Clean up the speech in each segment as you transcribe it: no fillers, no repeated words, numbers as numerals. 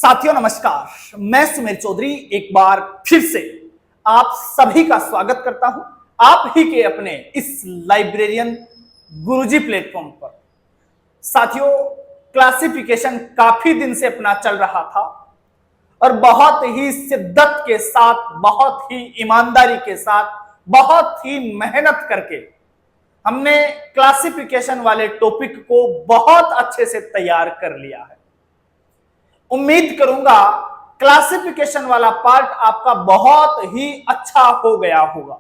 साथियों नमस्कार, मैं सुमेर चौधरी एक बार फिर से आप सभी का स्वागत करता हूं आप ही के अपने इस लाइब्रेरियन गुरुजी प्लेटफॉर्म पर। साथियों, क्लासिफिकेशन काफी दिन से अपना चल रहा था और बहुत ही शिद्दत के साथ, बहुत ही ईमानदारी के साथ, बहुत ही मेहनत करके हमने क्लासिफिकेशन वाले टॉपिक को बहुत अच्छे से तैयार कर लिया है। उम्मीद करूंगा क्लासिफिकेशन वाला पार्ट आपका बहुत ही अच्छा हो गया होगा।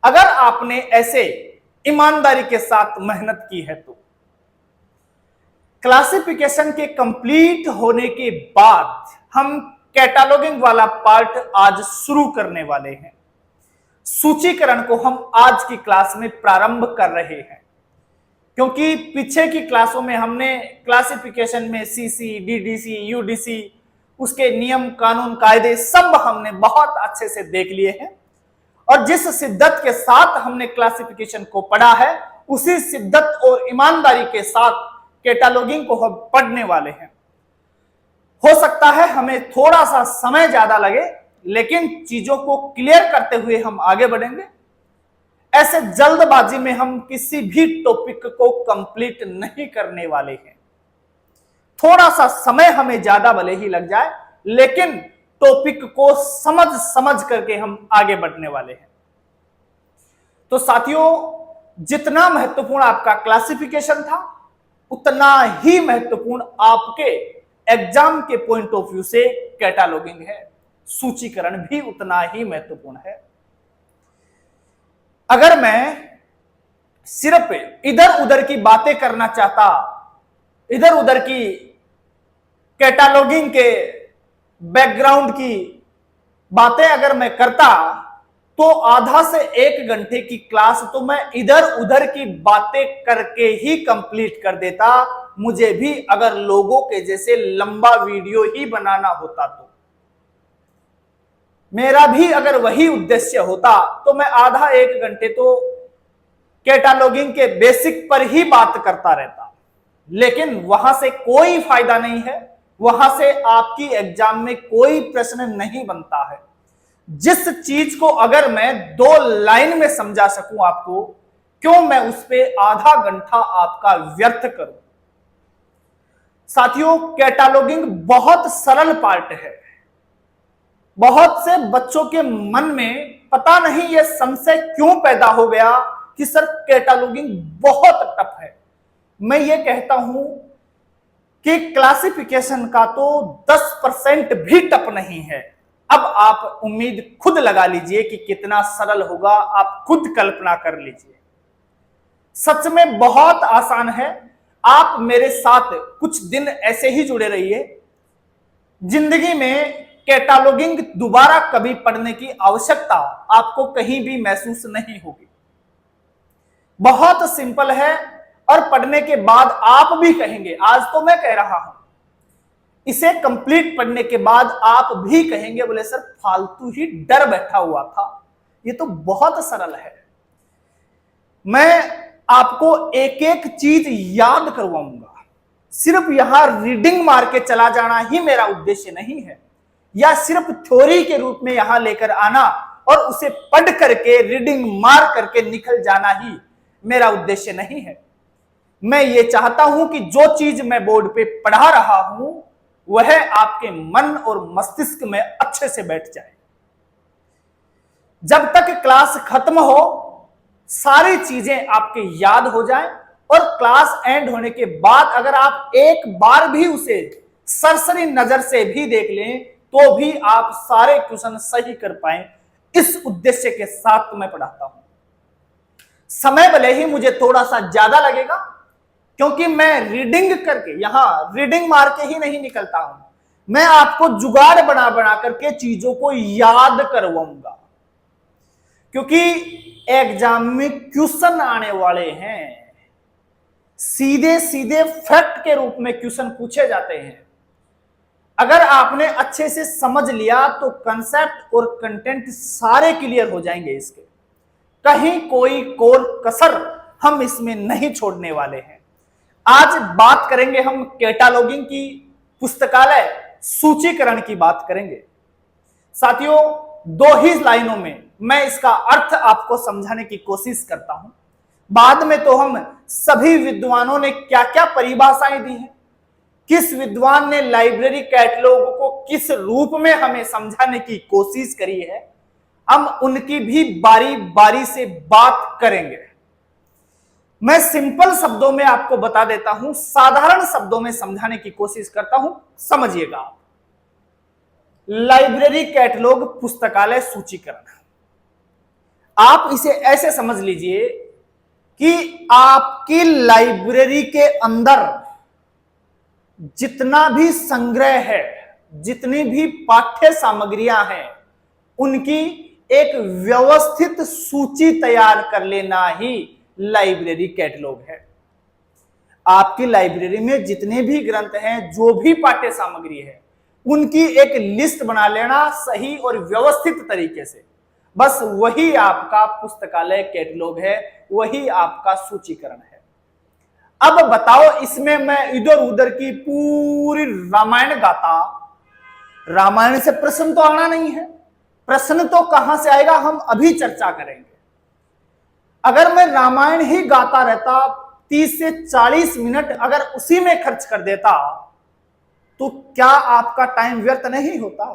अगर आपने ऐसे ईमानदारी के साथ मेहनत की है तो क्लासिफिकेशन के कंप्लीट होने के बाद हम कैटालॉगिंग वाला पार्ट आज शुरू करने वाले हैं। सूचीकरण को हम आज की क्लास में प्रारंभ कर रहे हैं, क्योंकि पीछे की क्लासों में हमने क्लासिफिकेशन में सीसी, डीडीसी, यूडीसी, उसके नियम, कानून, कायदे सब हमने बहुत अच्छे से देख लिए हैं और जिस शिद्दत के साथ हमने क्लासिफिकेशन को पढ़ा है उसी शिद्दत और ईमानदारी के साथ कैटालॉगिंग को हम पढ़ने वाले हैं। हो सकता है हमें थोड़ा सा समय ज्यादा लगे, लेकिन चीजों को क्लियर करते हुए हम आगे बढ़ेंगे। ऐसे जल्दबाजी में हम किसी भी टॉपिक को कंप्लीट नहीं करने वाले हैं। थोड़ा सा समय हमें ज्यादा भले ही लग जाए, लेकिन टॉपिक को समझ समझ करके हम आगे बढ़ने वाले हैं। तो साथियों, जितना महत्वपूर्ण आपका क्लासिफिकेशन था, उतना ही महत्वपूर्ण आपके एग्जाम के पॉइंट ऑफ व्यू से कैटालॉगिंग है। सूचीकरण भी उतना ही महत्वपूर्ण है। अगर मैं सिर्फ इधर उधर की बातें करना चाहता, इधर उधर की कैटालॉगिंग के बैकग्राउंड की बातें अगर मैं करता, तो आधा से 1 घंटे की क्लास तो मैं इधर उधर की बातें करके ही कंप्लीट कर देता। मुझे भी अगर लोगों के जैसे लंबा वीडियो ही बनाना होता तो, मेरा भी अगर वही उद्देश्य होता तो मैं आधा 1 घंटे तो कैटालॉगिंग के बेसिक पर ही बात करता रहता। लेकिन वहां से कोई फायदा नहीं है, वहां से आपकी एग्जाम में कोई प्रश्न नहीं बनता है। जिस चीज को अगर मैं 2 लाइन में समझा सकूं आपको, क्यों मैं उस पर आधा घंटा आपका व्यर्थ करूं। साथियों, कैटालॉगिंग बहुत सरल पार्ट है। बहुत से बच्चों के मन में पता नहीं यह संशय क्यों पैदा हो गया कि सर कैटालॉगिंग बहुत टफ है। मैं ये कहता हूं कि क्लासिफिकेशन का तो 10% भी टफ नहीं है। अब आप उम्मीद खुद लगा लीजिए कि कितना सरल होगा, आप खुद कल्पना कर लीजिए। सच में बहुत आसान है। आप मेरे साथ कुछ दिन ऐसे ही जुड़े रहिए। जिंदगी में कैटालॉगिंग दोबारा कभी पढ़ने की आवश्यकता आपको कहीं भी महसूस नहीं होगी। बहुत सिंपल है और पढ़ने के बाद आप भी कहेंगे, आज तो मैं कह रहा हूं, इसे कंप्लीट पढ़ने के बाद आप भी कहेंगे, बोले सर फालतू ही डर बैठा हुआ था, ये तो बहुत सरल है। मैं आपको एक एक चीज याद करवाऊंगा। सिर्फ यहां रीडिंग मार के चला जाना ही मेरा उद्देश्य नहीं है, या सिर्फ थ्योरी के रूप में यहां लेकर आना और उसे पढ़ करके रीडिंग मार करके निकल जाना ही मेरा उद्देश्य नहीं है। मैं ये चाहता हूं कि जो चीज मैं बोर्ड पे पढ़ा रहा हूं वह आपके मन और मस्तिष्क में अच्छे से बैठ जाए। जब तक क्लास खत्म हो सारी चीजें आपके याद हो जाएं, और क्लास एंड होने के बाद अगर आप एक बार भी उसे सरसरी नजर से भी देख लें तो भी आप सारे क्वेश्चन सही कर पाएं। इस उद्देश्य के साथ मैं पढ़ाता हूं। समय भले ही मुझे थोड़ा सा ज्यादा लगेगा, क्योंकि मैं रीडिंग करके, यहां रीडिंग मार के ही नहीं निकलता हूं, मैं आपको जुगाड़ बना बना करके चीजों को याद करवाऊंगा। क्योंकि एग्जाम में क्वेश्चन आने वाले हैं, सीधे सीधे फैक्ट के रूप में क्वेश्चन पूछे जाते हैं। अगर आपने अच्छे से समझ लिया तो कंसेप्ट और कंटेंट सारे क्लियर हो जाएंगे। इसके कहीं कोई कोर कसर हम इसमें नहीं छोड़ने वाले हैं। आज बात करेंगे हम कैटालॉगिंग की पुस्तकालय सूचीकरण की बात करेंगे। साथियों, दो ही लाइनों में मैं इसका अर्थ आपको समझाने की कोशिश करता हूं। बाद में तो हम सभी विद्वानों ने क्या क्या परिभाषाएं दी हैं, किस विद्वान ने लाइब्रेरी कैटलॉग को किस रूप में हमें समझाने की कोशिश करी है, हम उनकी भी बारी बारी से बात करेंगे। मैं सिंपल शब्दों में आपको बता देता हूं, साधारण शब्दों में समझाने की कोशिश करता हूं, समझिएगा आप। लाइब्रेरी कैटलॉग पुस्तकालय सूचीकरण, आप इसे ऐसे समझ लीजिए कि आपकी लाइब्रेरी के अंदर जितना भी संग्रह है, जितनी भी पाठ्य सामग्रियां हैं, उनकी एक व्यवस्थित सूची तैयार कर लेना ही लाइब्रेरी कैटलॉग है। आपकी लाइब्रेरी में जितने भी ग्रंथ हैं, जो भी पाठ्य सामग्री है, उनकी एक लिस्ट बना लेना सही और व्यवस्थित तरीके से, बस वही आपका पुस्तकालय कैटलॉग है, वही आपका सूचीकरण है। अब बताओ, इसमें मैं इधर उधर की पूरी रामायण गाथा, रामायण से प्रश्न तो आना नहीं है, प्रश्न तो कहां से आएगा हम अभी चर्चा करेंगे। अगर मैं रामायण ही गाता रहता, 30 से 40 मिनट अगर उसी में खर्च कर देता, तो क्या आपका टाइम व्यर्थ नहीं होता?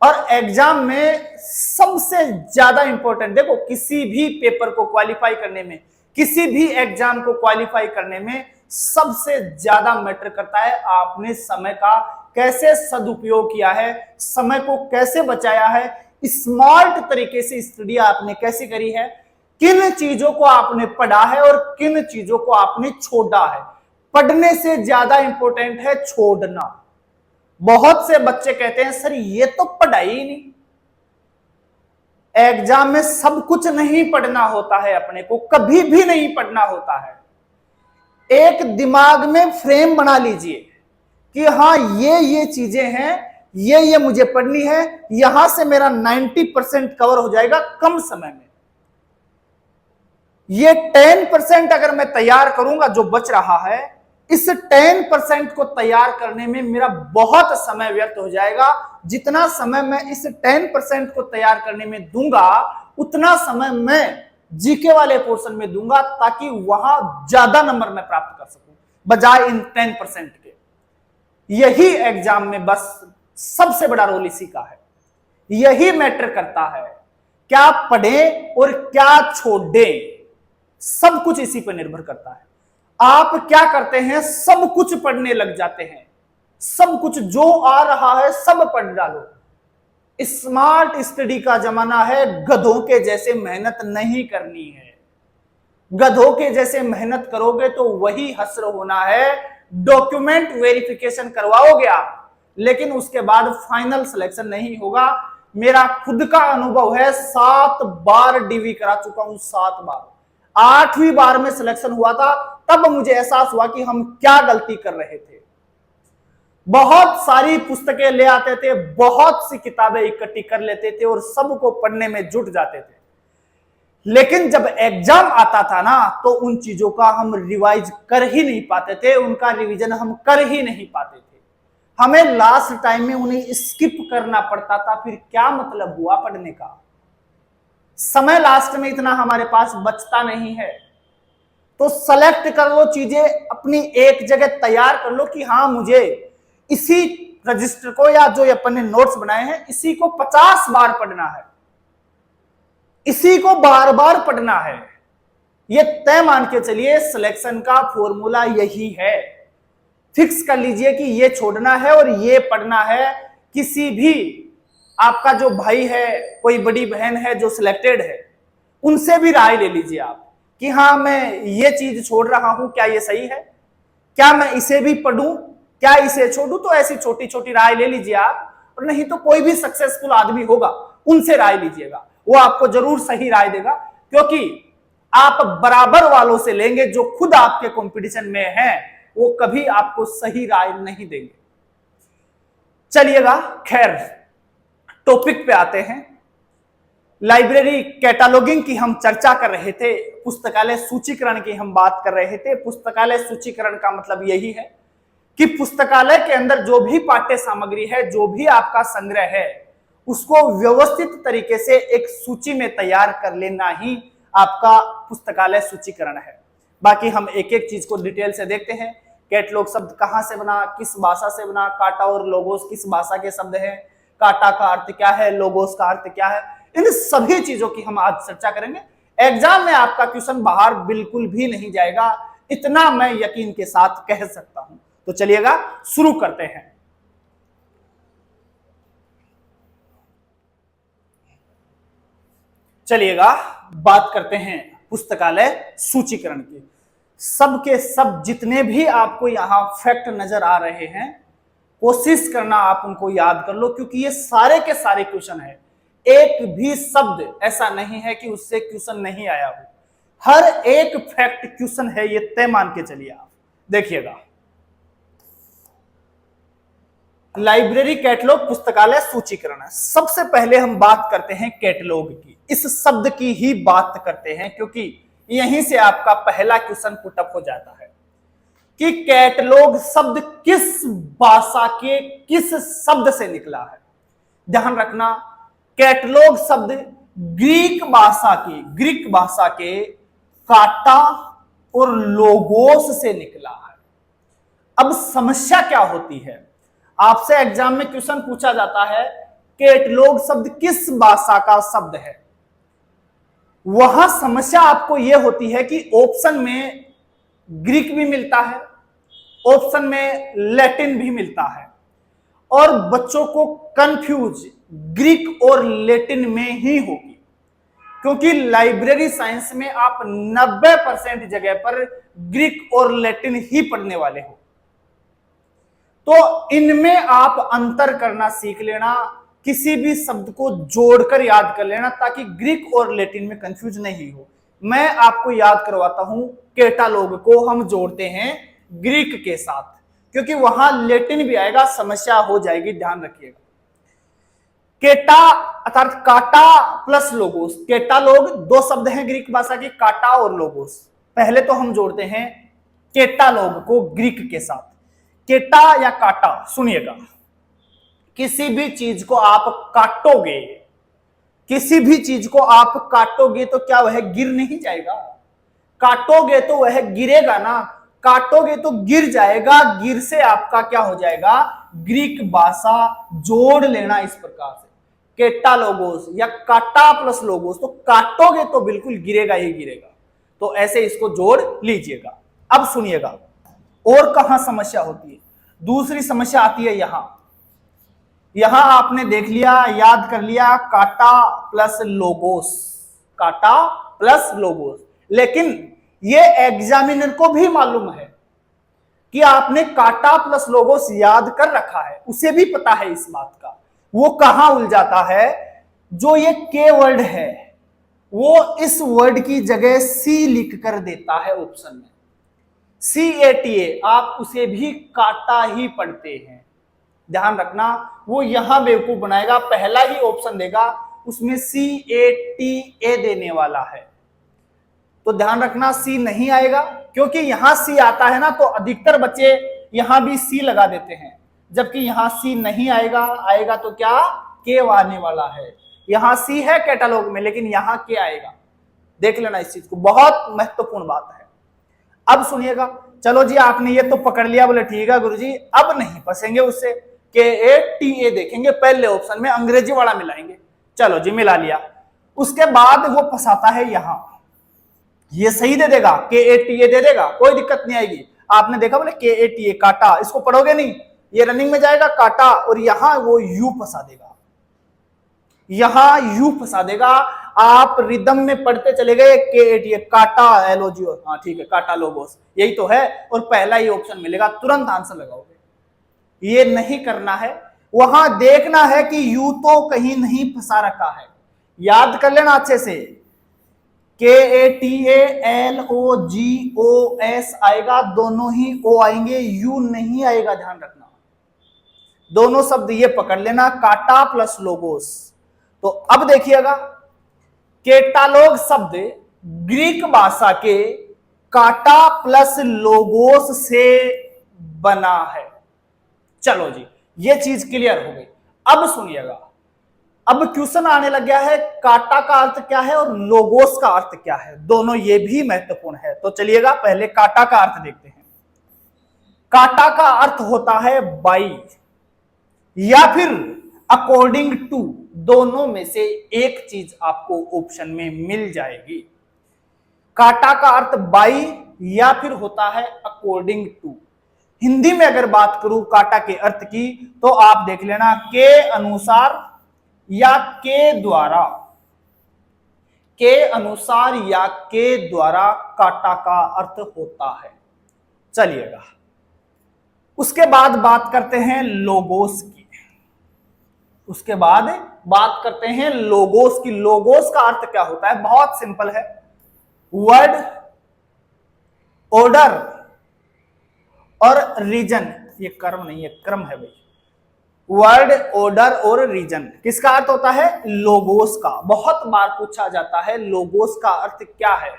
और एग्जाम में सबसे ज्यादा इंपॉर्टेंट, देखो किसी भी पेपर को क्वालिफाई करने में, किसी भी एग्जाम को क्वालिफाई करने में सबसे ज्यादा मैटर करता है आपने समय का कैसे सदुपयोग किया है, समय को कैसे बचाया है, स्मार्ट तरीके से स्टडी आपने कैसे करी है, किन चीजों को आपने पढ़ा है और किन चीजों को आपने छोड़ा है। पढ़ने से ज्यादा इंपॉर्टेंट है छोड़ना। बहुत से बच्चे कहते हैं सर ये तो पढ़ाई ही नहीं। एग्जाम में सब कुछ नहीं पढ़ना होता है, अपने को कभी भी नहीं पढ़ना होता है। एक दिमाग में फ्रेम बना लीजिए कि हाँ ये चीजें हैं, ये मुझे पढ़नी है, यहां से मेरा 90% कवर हो जाएगा कम समय में। ये 10% अगर मैं तैयार करूंगा, जो बच रहा है, इस 10% को तैयार करने में मेरा बहुत समय व्यर्थ हो जाएगा। जितना समय मैं इस 10% को तैयार करने में दूंगा, उतना समय मैं जीके वाले पोर्शन में दूंगा, ताकि वहां ज्यादा नंबर मैं प्राप्त कर सकूं बजाय इन 10% के। यही एग्जाम में बस सबसे बड़ा रोल इसी का है, यही मैटर करता है। क्या पढ़ें और क्या छोड़ें, सब कुछ इसी पर निर्भर करता है। आप क्या करते हैं, सब कुछ पढ़ने लग जाते हैं, सब कुछ जो आ रहा है सब पढ़ डालो। स्मार्ट स्टडी का जमाना है, गधों के जैसे मेहनत नहीं करनी है। गधों के जैसे मेहनत करोगे तो वही हश्र होना है। डॉक्यूमेंट वेरिफिकेशन करवाओगे आप, लेकिन उसके बाद फाइनल सिलेक्शन नहीं होगा। मेरा खुद का अनुभव है, 7 बार डीवी करा चुका हूं, 7 बार। 8वीं बार में सिलेक्शन हुआ था, तब मुझे एहसास हुआ कि हम क्या गलती कर रहे थे। बहुत सारी पुस्तकें ले आते थे, बहुत सी किताबें इकट्ठी कर लेते थे और सबको पढ़ने में जुट जाते थे, लेकिन जब एग्जाम आता था ना, तो उन चीजों का हम रिवाइज कर ही नहीं पाते थे, उनका रिवीजन हम कर ही नहीं पाते थे। हमें लास्ट टाइम में उन्हें स्किप करना पड़ता था। फिर क्या मतलब हुआ पढ़ने का? समय लास्ट में इतना हमारे पास बचता नहीं है। तो सेलेक्ट कर लो चीजें, अपनी एक जगह तैयार कर लो कि हाँ मुझे इसी रजिस्टर को, या जो अपने नोट्स बनाए हैं, इसी को 50 बार पढ़ना है, इसी को बार बार पढ़ना है। ये तय मान के चलिए, सिलेक्शन का फॉर्मूला यही है। फिक्स कर लीजिए कि ये छोड़ना है और ये पढ़ना है। किसी भी आपका जो भाई है, कोई बड़ी बहन है जो सिलेक्टेड है, उनसे भी राय ले लीजिए आप कि हाँ मैं ये चीज छोड़ रहा हूं, क्या ये सही है, क्या मैं इसे भी पढ़ूं, क्या इसे छोड़ूं। तो ऐसी छोटी छोटी राय ले लीजिए आप। और नहीं तो कोई भी सक्सेसफुल आदमी होगा, उनसे राय लीजिएगा, वो आपको जरूर सही राय देगा। क्योंकि आप बराबर वालों से लेंगे जो खुद आपके कंपटीशन में हैं, वो कभी आपको सही राय नहीं देंगे। चलिएगा, खैर टॉपिक पे आते हैं। लाइब्रेरी कैटालॉगिंग की हम चर्चा कर रहे थे, पुस्तकालय सूचीकरण की हम बात कर रहे थे। पुस्तकालय सूचीकरण का मतलब यही है कि पुस्तकालय के अंदर जो भी पाठ्य सामग्री है, जो भी आपका संग्रह है, उसको व्यवस्थित तरीके से एक सूची में तैयार कर लेना ही आपका पुस्तकालय सूचीकरण है। बाकी हम एक एक चीज को डिटेल से देखते हैं। कैटलॉग शब्द कहां से बना, किस भाषा से बना, काटा और लोगोस किस भाषा के शब्द हैं, काटा का अर्थ क्या है, लोगोस का अर्थ क्या है, इन सभी चीजों की हम आज चर्चा करेंगे। एग्जाम में आपका क्वेश्चन बाहर बिल्कुल भी नहीं जाएगा, इतना मैं यकीन के साथ कह सकता हूं। तो चलिएगा शुरू करते हैं। चलिएगा बात करते हैं पुस्तकालय सूचीकरण की। सब के सब जितने भी आपको यहां फैक्ट नजर आ रहे हैं, कोशिश करना आप उनको याद कर लो, क्योंकि ये सारे के सारे क्वेश्चन है। एक भी शब्द ऐसा नहीं है कि उससे क्वेश्चन नहीं आया हो, हर एक फैक्ट क्वेश्चन है, ये तय मान के चलिए। आप देखिएगा, लाइब्रेरी कैटलॉग पुस्तकालय सूचीकरण है। सबसे पहले हम बात करते हैं कैटलॉग की, इस शब्द की ही बात करते हैं, क्योंकि यहीं से आपका पहला क्वेश्चन पुटअप हो जाता है कि कैटलॉग शब्द किस भाषा के किस शब्द से निकला है। ध्यान रखना, कैटलॉग शब्द ग्रीक भाषा के काटा और लोगोस से निकला है। अब समस्या क्या होती है, आपसे एग्जाम में क्वेश्चन पूछा जाता है कैटलॉग शब्द किस भाषा का शब्द है। वहां समस्या आपको यह होती है कि ऑप्शन में ग्रीक भी मिलता है, ऑप्शन में लैटिन भी मिलता है, और बच्चों को कंफ्यूज ग्रीक और लैटिन में ही होगी, क्योंकि लाइब्रेरी साइंस में आप 90% जगह पर ग्रीक और लैटिन ही पढ़ने वाले हो। तो इनमें आप अंतर करना सीख लेना, किसी भी शब्द को जोड़कर याद कर लेना, ताकि ग्रीक और लैटिन में कंफ्यूज नहीं हो। मैं आपको याद करवाता हूं, कैटालॉग को हम जोड़ते हैं ग्रीक के साथ, क्योंकि वहां लैटिन भी आएगा, समस्या हो जाएगी, ध्यान रखिएगा। केटा अर्थात काटा प्लस लोगोस, कैटालॉग दो शब्द हैं ग्रीक भाषा की, काटा और लोगोस। पहले तो हम जोड़ते हैं कैटालॉग को ग्रीक के साथ। केटा या काटा, सुनिएगा, किसी भी चीज को आप काटोगे, किसी भी चीज को आप काटोगे तो क्या वह गिर नहीं जाएगा? काटोगे तो वह गिरेगा ना, काटोगे तो गिर जाएगा। गिर से आपका क्या हो जाएगा, ग्रीक भाषा जोड़ लेना इस प्रकार से, केटा लोगोस या काटा प्लस लोगोस, तो काटोगे तो बिल्कुल गिरेगा ही गिरेगा। तो ऐसे इसको जोड़ लीजिएगा। अब सुनिएगा और कहां समस्या होती है। दूसरी समस्या आती है यहां आपने देख लिया, याद कर लिया, काटा प्लस लोगोस, काटा प्लस लोगोस। लेकिन ये एग्जामिनर को भी मालूम है कि आपने काटा प्लस लोगोस याद कर रखा है, उसे भी पता है इस बात का। वो कहां उलझाता है, जो ये के वर्ड है वो इस वर्ड की जगह सी लिख कर देता है ऑप्शन में। CATA, आप उसे भी काटा ही पढ़ते हैं, ध्यान रखना। वो यहां बेवकूफ बनाएगा, पहला ही ऑप्शन देगा, उसमें CATA देने वाला है। तो ध्यान रखना, सी नहीं आएगा, क्योंकि यहां सी आता है ना, तो अधिकतर बच्चे यहां भी सी लगा देते हैं, जबकि यहां सी नहीं आएगा। आएगा तो क्या, के आने वाला है। यहां सी है कैटलॉग में, लेकिन यहां के आएगा। देख लेना इस चीज को, बहुत महत्वपूर्ण बात है। अब सुनिएगा, चलो जी आपने ये तो पकड़ लिया, बोले ठीक है गुरुजी, अब नहीं फंसेंगे उससे, KATA देखेंगे, पहले ऑप्शन में अंग्रेजी वाला मिलाएंगे। चलो जी मिला लिया, उसके बाद वो फंसाता है यहां, ये सही दे देगा, KATA दे देगा, कोई दिक्कत नहीं आएगी। आपने देखा बोले KATA काटा, इसको पढ़ोगे नहीं, ये रनिंग में जाएगा काटा, और यहां वो यू फंसा देगा, यहां यू फंसा देगा। आप रिदम में पढ़ते चले गए KATA काटा एलओजी, हाँ ठीक है, काटा लोगोस, यही तो है, और पहला ही ऑप्शन मिलेगा, तुरंत आंसर लगाओगे। ये नहीं करना है, वहां देखना है कि यू तो कहीं नहीं फंसा रखा है। याद कर लेना अच्छे से, KATA LOGOS आएगा, दोनों ही ओ आएंगे, यू नहीं आएगा, ध्यान रखना। दोनों शब्द ये पकड़ लेना, काटा प्लस लोगोस। तो अब देखिएगा, कैटालॉग शब्द ग्रीक भाषा के काटा प्लस लोगोस से बना है। चलो जी, ये चीज क्लियर हो गई। अब सुनिएगा, अब क्वेश्चन आने लग गया है काटा का अर्थ क्या है और लोगोस का अर्थ क्या है, दोनों ये भी महत्वपूर्ण है। तो चलिएगा पहले काटा का अर्थ देखते हैं। काटा का अर्थ होता है बाई या फिर अकॉर्डिंग टू, दोनों में से एक चीज आपको ऑप्शन में मिल जाएगी। काटा का अर्थ बाई या फिर होता है अकॉर्डिंग टू। हिंदी में अगर बात करूं काटा के अर्थ की, तो आप देख लेना के अनुसार या के द्वारा, के अनुसार या के द्वारा काटा का अर्थ होता है। चलिएगा, उसके बाद बात करते हैं लोगोस की। उसके बाद बात करते हैं लोगोस की। लोगोस का अर्थ क्या होता है? बहुत सिंपल है, वर्ड, ऑर्डर और रीजन। ये कर्म नहीं है, क्रम है भाई। वर्ड, ऑर्डर और रीजन, किसका अर्थ होता है? लोगोस का। बहुत बार पूछा जाता है लोगोस का अर्थ क्या है,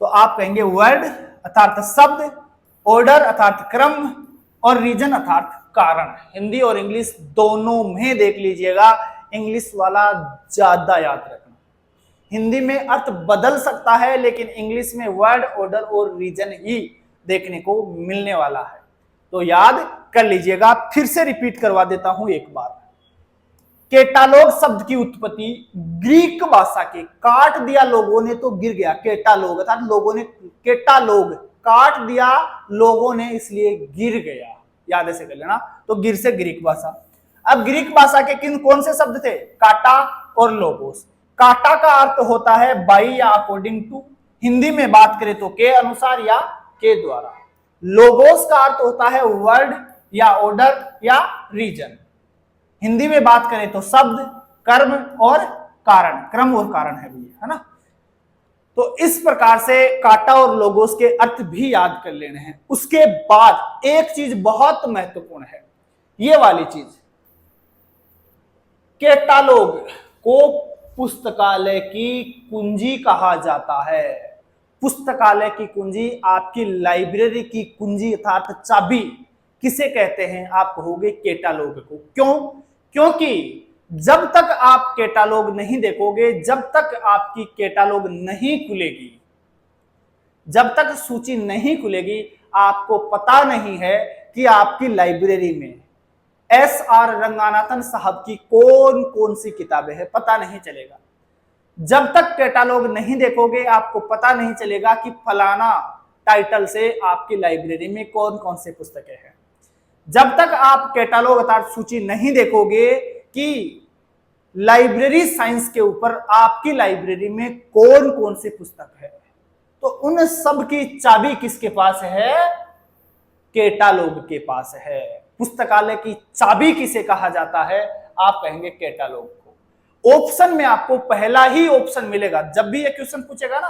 तो आप कहेंगे वर्ड अर्थात शब्द, ऑर्डर अर्थात क्रम और रीजन अर्थात कारण। हिंदी और इंग्लिश दोनों में देख लीजिएगा, इंग्लिश वाला ज्यादा याद रखना। हिंदी में अर्थ बदल सकता है, लेकिन इंग्लिश में वर्ड, ऑर्डर और रीजन ही देखने को मिलने वाला है, तो याद कर लीजिएगा। फिर से रिपीट करवा देता हूं एक बार। केटालोग शब्द की उत्पत्ति ग्रीक भाषा के, काट दिया लोगों ने तो गिर गया, केटालोग अर्थात लोगों ने, केटालोग काट दिया लोगों ने इसलिए गिर गया, याद ऐसे कर लेना। तो गिर से ग्रीक भाषा। अब ग्रीक भाषा के किन कौन से शब्द थे? काटा और लोगोस। काटा का अर्थ होता है बाई या अकॉर्डिंग टू, हिंदी में बात करें तो के अनुसार या के द्वारा। लोगोस का अर्थ होता है वर्ड या ऑर्डर या रीजन, हिंदी में बात करें तो शब्द, कर्म और कारण, क्रम और कारण है भैया, है ना। तो इस प्रकार से काटा और लोगोस के अर्थ भी याद कर लेने हैं। उसके बाद एक चीज बहुत महत्वपूर्ण है, ये वाली चीज, कैटालॉग को पुस्तकालय की कुंजी कहा जाता है। पुस्तकालय की कुंजी, आपकी लाइब्रेरी की कुंजी अर्थात चाबी किसे कहते हैं? आप कहोगे कैटालॉग को। क्यों? क्योंकि जब तक आप कैटालॉग नहीं देखोगे, जब तक आपकी कैटालॉग नहीं खुलेगी, जब तक सूची नहीं खुलेगी, आपको पता नहीं है कि आपकी लाइब्रेरी में एस.आर. रंगानाथन साहब की कौन कौन सी किताबें हैं, पता नहीं चलेगा। जब तक कैटालॉग नहीं देखोगे, आपको पता नहीं चलेगा कि फलाना टाइटल से आपकी लाइब्रेरी में कौन कौन से पुस्तकें हैं। जब तक आप कैटालॉग अर्थात सूची नहीं देखोगे कि लाइब्रेरी साइंस के ऊपर आपकी लाइब्रेरी में कौन कौन सी पुस्तक है, तो उन सब की चाबी किसके पास है? कैटालॉग के पास है। पुस्तकालय की चाबी किसे कहा जाता है? आप कहेंगे कैटालॉग को। ऑप्शन में आपको पहला ही ऑप्शन मिलेगा, जब भी ये क्वेश्चन पूछेगा ना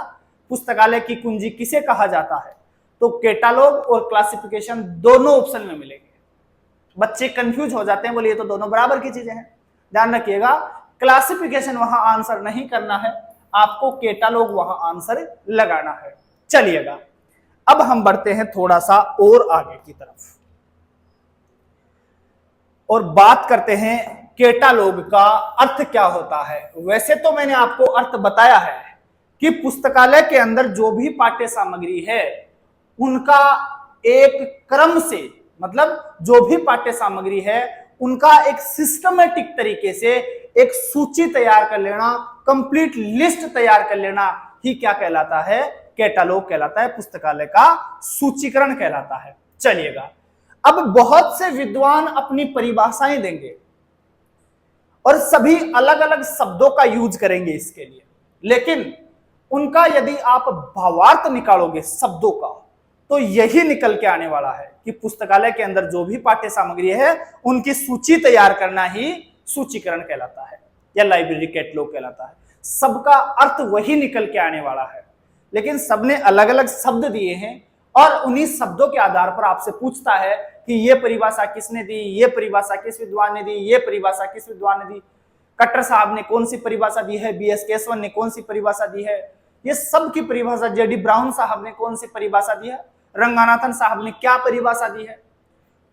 पुस्तकालय की कुंजी किसे कहा जाता है, तो कैटालॉग और क्लासिफिकेशन दोनों ऑप्शन में मिलेंगे। बच्चे कंफ्यूज हो जाते हैं, बोले ये तो दोनों बराबर की चीजें हैं। ध्यान रखिएगा, क्लासिफिकेशन वहां आंसर नहीं करना है, आपको कैटालॉग वहां आंसर लगाना है। चलिएगा, अब हम बढ़ते हैं थोड़ा सा और आगे की तरफ और बात करते हैं कैटालॉग का अर्थ क्या होता है। वैसे तो मैंने आपको अर्थ बताया है कि पुस्तकालय के अंदर जो भी पाठ्य सामग्री है उनका एक क्रम से, मतलब जो भी पाठ्य सामग्री है उनका एक सिस्टमेटिक तरीके से एक सूची तैयार कर लेना, कंप्लीट लिस्ट तैयार कर लेना ही क्या कहलाता है? कैटालॉग कहलाता है, पुस्तकालय का सूचीकरण कहलाता है। चलिएगा, अब बहुत से विद्वान अपनी परिभाषाएं देंगे और सभी अलग अलग शब्दों का यूज करेंगे इसके लिए, लेकिन उनका यदि आप भावार्थ निकालोगे शब्दों का, तो यही निकल के आने वाला है कि पुस्तकालय के अंदर जो भी पाठ्य सामग्री है उनकी सूची तैयार करना ही सूचीकरण कहलाता है या लाइब्रेरी कैटलॉग कहलाता है। सबका अर्थ वही निकल के आने वाला है, लेकिन सबने अलग अलग शब्द दिए हैं और उन्हीं शब्दों के आधार पर आपसे पूछता है कि ये परिभाषा किसने दी, ये परिभाषा किस विद्वान ने दी, ये परिभाषा किस विद्वान ने दी, कट्टर साहब ने कौन सी परिभाषा दी है, बी.एस. केशवन ने कौन सी परिभाषा दी है, ये सब की परिभाषा, जे.डी. ब्राउन साहब ने कौन सी परिभाषा दी है, रंगानाथन साहब ने क्या परिभाषा दी है।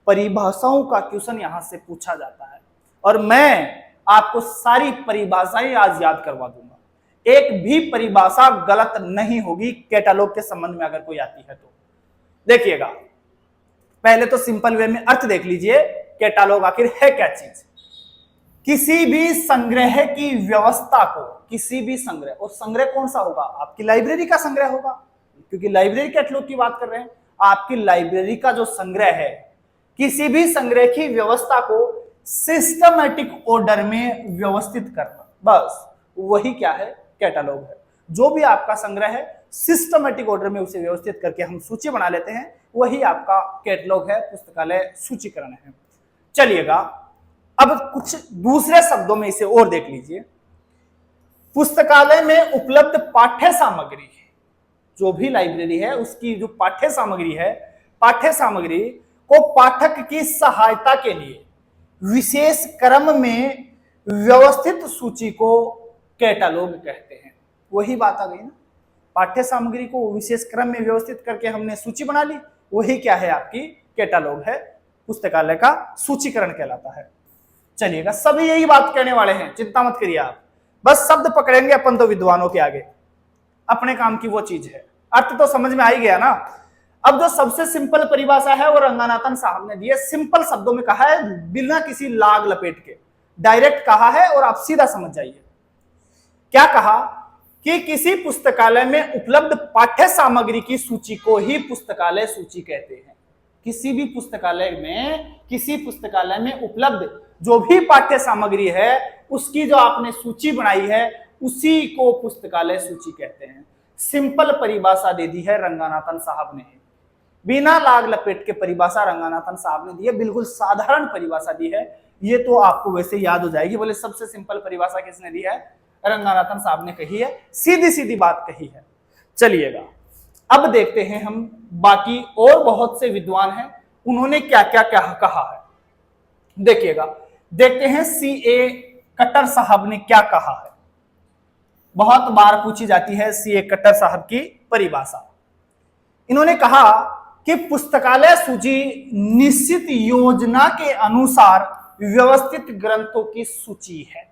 परिभाषाओं का क्वेश्चन यहां से पूछा जाता है और मैं आपको सारी परिभाषाएं आज याद करवा दूंगा। एक भी परिभाषा गलत नहीं होगी कैटालॉग के संबंध में अगर कोई आती है तो। देखिएगा, पहले तो सिंपल वे में अर्थ देख लीजिए, कैटालॉग आखिर है क्या चीज। किसी भी संग्रह की व्यवस्था को, किसी भी संग्रह, और संग्रह कौन सा होगा, आपकी लाइब्रेरी का संग्रह होगा, क्योंकि लाइब्रेरी कैटलॉग की बात कर रहे हैं। आपकी लाइब्रेरी का जो संग्रह है, किसी भी संग्रह की व्यवस्था को सिस्टमैटिक ऑर्डर में व्यवस्थित करना, बस वही क्या है, कैटालॉग है। जो भी आपका संग्रह है सिस्टमैटिक ऑर्डर में उसे व्यवस्थित करके हम सूची बना लेते हैं, वही आपका कैटलॉग है, पुस्तकालय सूचीकरण है। चलिएगा, अब कुछ दूसरे शब्दों में इसे और देख लीजिए। पुस्तकालय में उपलब्ध पाठ्य सामग्री, जो भी लाइब्रेरी है उसकी जो पाठ्य सामग्री है, पाठ्य सामग्री को पाठक की सहायता के लिए विशेष क्रम में व्यवस्थित सूची को कैटालॉग कहते हैं। वही बात आ गई ना, पाठ्य सामग्री को विशेष क्रम में व्यवस्थित करके हमने सूची बना ली, वही क्या है, आपकी कैटालॉग है, पुस्तकालय का सूचीकरण कहलाता है। चलिएगा, सभी यही बात कहने वाले हैं, चिंता मत करिए आप, बस शब्द पकड़ेंगे अपन तो विद्वानों के आगे, अपने काम की वो चीज है। अर्थ तो समझ में आ ही गया ना। अब जो सबसे सिंपल परिभाषा है वो रंगानाथन साहब ने दी है, सिंपल शब्दों में कहा है, बिना किसी लाग लपेट के डायरेक्ट कहा है और आप सीधा समझ जाइए। क्या कहा कि किसी पुस्तकालय में उपलब्ध पाठ्य सामग्री की सूची को ही पुस्तकालय सूची कहते हैं। किसी भी पुस्तकालय में, किसी पुस्तकालय में उपलब्ध जो भी पाठ्य सामग्री है उसकी जो आपने सूची बनाई है उसी को पुस्तकालय सूची कहते हैं। सिंपल परिभाषा दे दी है रंगानाथन साहब ने, बिना लाग लपेट के परिभाषा रंगानाथन साहब ने दी है, बिल्कुल साधारण परिभाषा दी है। ये तो आपको वैसे याद हो जाएगी, बोले सबसे सिंपल परिभाषा किसने दी है, रंगानाथन साहब ने कही है, सीधी सीधी बात कही है। चलिएगा, अब देखते हैं हम बाकी और बहुत से विद्वान हैं उन्होंने क्या क्या कहा है। देखिएगा, देखते हैं सीए कट्टर साहब ने क्या कहा है। बहुत बार पूछी जाती है सीए कट्टर साहब की परिभाषा। इन्होंने कहा कि पुस्तकालय सूची निश्चित योजना के अनुसार व्यवस्थित ग्रंथों की सूची है।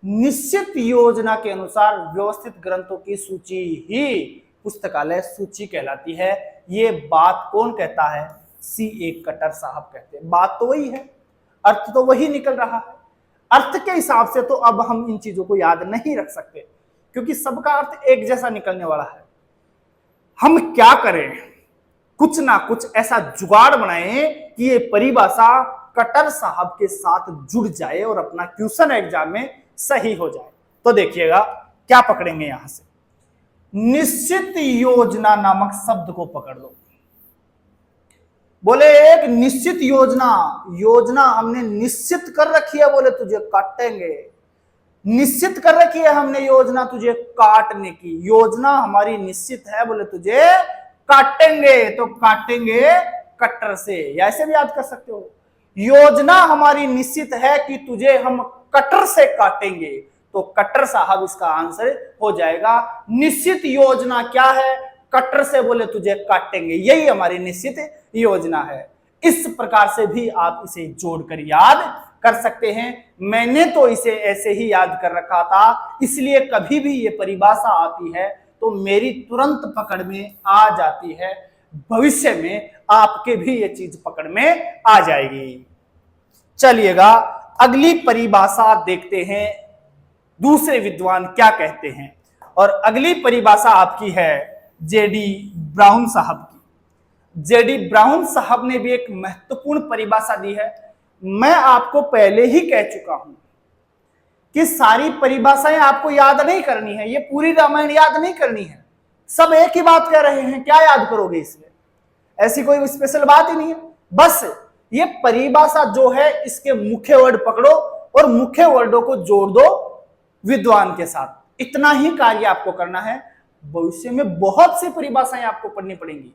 निश्चित योजना के अनुसार व्यवस्थित ग्रंथों की सूची ही पुस्तकालय सूची कहलाती है। ये बात कौन कहता है, सीए कट्टर साहब कहते हैं। बात तो वही है, अर्थ तो वही निकल रहा है। अर्थ के हिसाब से तो अब हम इन चीजों को याद नहीं रख सकते क्योंकि सबका अर्थ एक जैसा निकलने वाला है। हम क्या करें, कुछ ना कुछ ऐसा जुगाड़ बनाएं कि ये परिभाषा कट्टर साहब के साथ जुड़ जाए और अपना क्वेश्चन एग्जाम में सही हो जाए। तो देखिएगा क्या पकड़ेंगे यहां से, निश्चित योजना नामक शब्द को पकड़ लो। बोले एक निश्चित योजना, योजना हमने निश्चित कर रखी है, बोले तुझे काटेंगे। निश्चित कर रखी है हमने योजना तुझे काटने की, योजना हमारी निश्चित है, बोले तुझे काटेंगे। तो काटेंगे कट्टर से, या ऐसे भी याद कर सकते हो, योजना हमारी निश्चित है कि तुझे हम कट्टर से काटेंगे। तो कट्टर साहब इसका आंसर हो जाएगा। निश्चित योजना क्या है, कट्टर से बोले तुझे काटेंगे, यही हमारी निश्चित योजना है। इस प्रकार से भी आप इसे जोड़कर याद कर सकते हैं। मैंने तो इसे ऐसे ही याद कर रखा था, इसलिए कभी भी ये परिभाषा आती है तो मेरी तुरंत पकड़ में आ जाती है। भविष्य में आपके भी ये चीज पकड़ में आ जाएगी। चलिएगा, अगली परिभाषा देखते हैं दूसरे विद्वान क्या कहते हैं। और अगली परिभाषा आपकी है जेडी ब्राउन साहब की। जेडी ब्राउन साहब ने भी एक महत्वपूर्ण परिभाषा दी है। मैं आपको पहले ही कह चुका हूं कि सारी परिभाषाएं आपको याद नहीं करनी है, ये पूरी रामायण याद नहीं करनी है। सब एक ही बात कह रहे हैं, क्या याद करोगे इसमें, ऐसी कोई स्पेशल बात ही नहीं है। बस ये परिभाषा जो है इसके मुख्य वर्ड पकड़ो और मुख्य वर्डों को जोड़ दो विद्वान के साथ, इतना ही कार्य आपको करना है। भविष्य में बहुत सी परिभाषाएं आपको पढ़नी पड़ेंगी।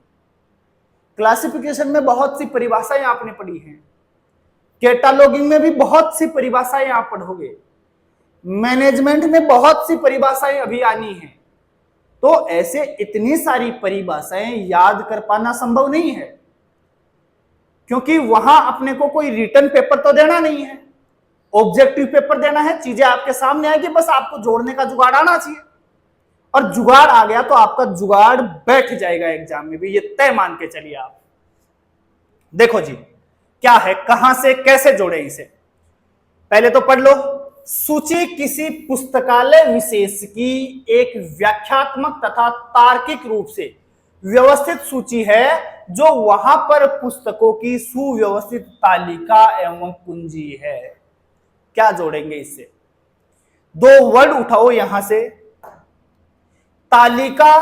क्लासिफिकेशन में बहुत सी परिभाषाएं आपने पढ़ी हैं, कैटालॉगिंग में भी बहुत सी परिभाषाएं आप पढ़ोगे, मैनेजमेंट में बहुत सी परिभाषाएं अभी आनी हैं। तो ऐसे इतनी सारी परिभाषाएं याद कर पाना संभव नहीं है, क्योंकि वहां अपने को कोई रिटन पेपर तो देना नहीं है, ऑब्जेक्टिव पेपर देना है। चीजें आपके सामने आएगी, बस आपको जोड़ने का जुगाड़ आना चाहिए, और जुगाड़ आ गया तो आपका जुगाड़ बैठ जाएगा एग्जाम में भी, ये तय मान के चलिए आप। देखो जी क्या है, कहां से कैसे जोड़े इसे, पहले तो पढ़ लो। सूची किसी पुस्तकालय विशेष की एक व्याख्यात्मक तथा तार्किक रूप से व्यवस्थित सूची है, जो वहां पर पुस्तकों की सुव्यवस्थित तालिका एवं कुंजी है। क्या जोड़ेंगे इससे, दो वर्ड उठाओ यहां से, तालिका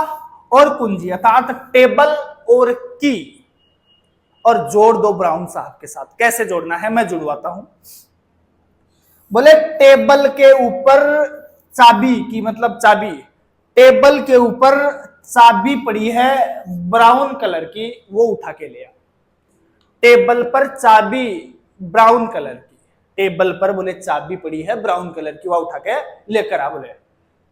और कुंजी, अर्थात टेबल और की, और जोड़ दो ब्राउन साहब के साथ। कैसे जोड़ना है मैं जुड़वाता हूं। बोले टेबल के ऊपर चाबी की, मतलब चाबी, टेबल के ऊपर चाबी पड़ी है ब्राउन कलर की, वो उठा के लिया। टेबल पर चाबी ब्राउन कलर की, टेबल पर बोले चाबी पड़ी है ब्राउन कलर की, वह उठा के लेकर आ, बोले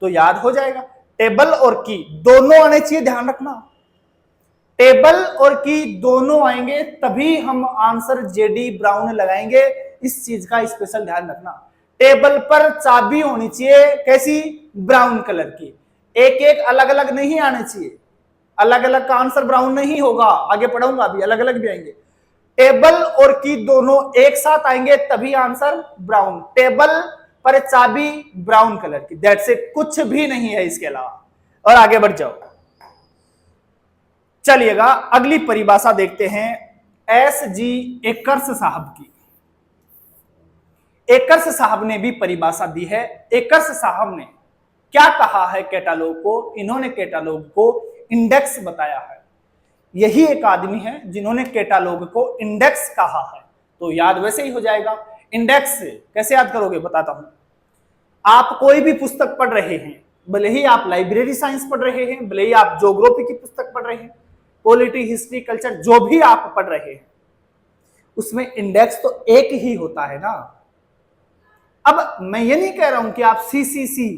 तो याद हो जाएगा। टेबल और की दोनों आने चाहिए, ध्यान रखना। टेबल और की दोनों आएंगे तभी हम आंसर जेडी ब्राउन लगाएंगे, इस चीज का स्पेशल ध्यान रखना। टेबल पर चाबी होनी चाहिए कैसी, ब्राउन कलर की, एक एक अलग अलग नहीं आने चाहिए, अलग अलग का आंसर ब्राउन नहीं होगा, आगे पढ़ाऊंगा अभी, अलग अलग भी आएंगे। टेबल और की दोनों एक साथ आएंगे तभी आंसर ब्राउन, टेबल पर चाबी ब्राउन कलर की, दैट्स इट, कुछ भी नहीं है इसके अलावा। और आगे बढ़ जाओ, चलिएगा अगली परिभाषा देखते हैं एस जी एकर्स साहब की। एकर्स साहब ने भी परिभाषा दी है। एकर्स साहब ने क्या कहा है कैटालॉग को, इन्होंने कैटालॉग को इंडेक्स बताया है। यही एक आदमी है जिन्होंने कैटालॉग को इंडेक्स कहा है, तो याद वैसे ही हो जाएगा। इंडेक्स कैसे याद करोगे बताता हूं। आप कोई भी पुस्तक पढ़ रहे हैं, भले ही आप लाइब्रेरी साइंस पढ़ रहे हैं, भले ही आप ज्योग्राफी की पुस्तक पढ़ रहे हैं, पॉलिटी, हिस्ट्री, कल्चर, जो भी आप पढ़ रहे हैं, उसमें इंडेक्स तो एक ही होता है ना। अब मैं ये नहीं कह रहा हूं कि आप सीसीसी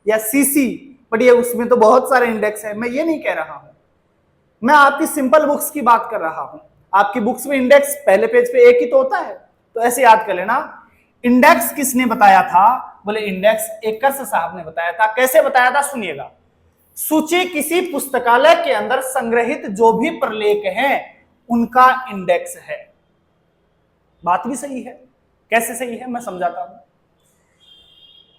या सीसी पढ़िए, उसमें तो बहुत सारे इंडेक्स हैं, मैं ये नहीं कह रहा हूं। मैं आपकी सिंपल बुक्स की बात कर रहा हूं। आपकी बुक्स में इंडेक्स पहले पेज पे एक ही तो होता है, तो ऐसे याद कर लेना। इंडेक्स किसने बताया था, बोले इंडेक्स एकर्स साहब ने बताया था। कैसे बताया था सुनिएगा। सूची किसी पुस्तकालय के अंदर संग्रहित जो भी प्रलेख हैं उनका इंडेक्स है। बात भी सही है। कैसे सही है मैं समझाता हूं।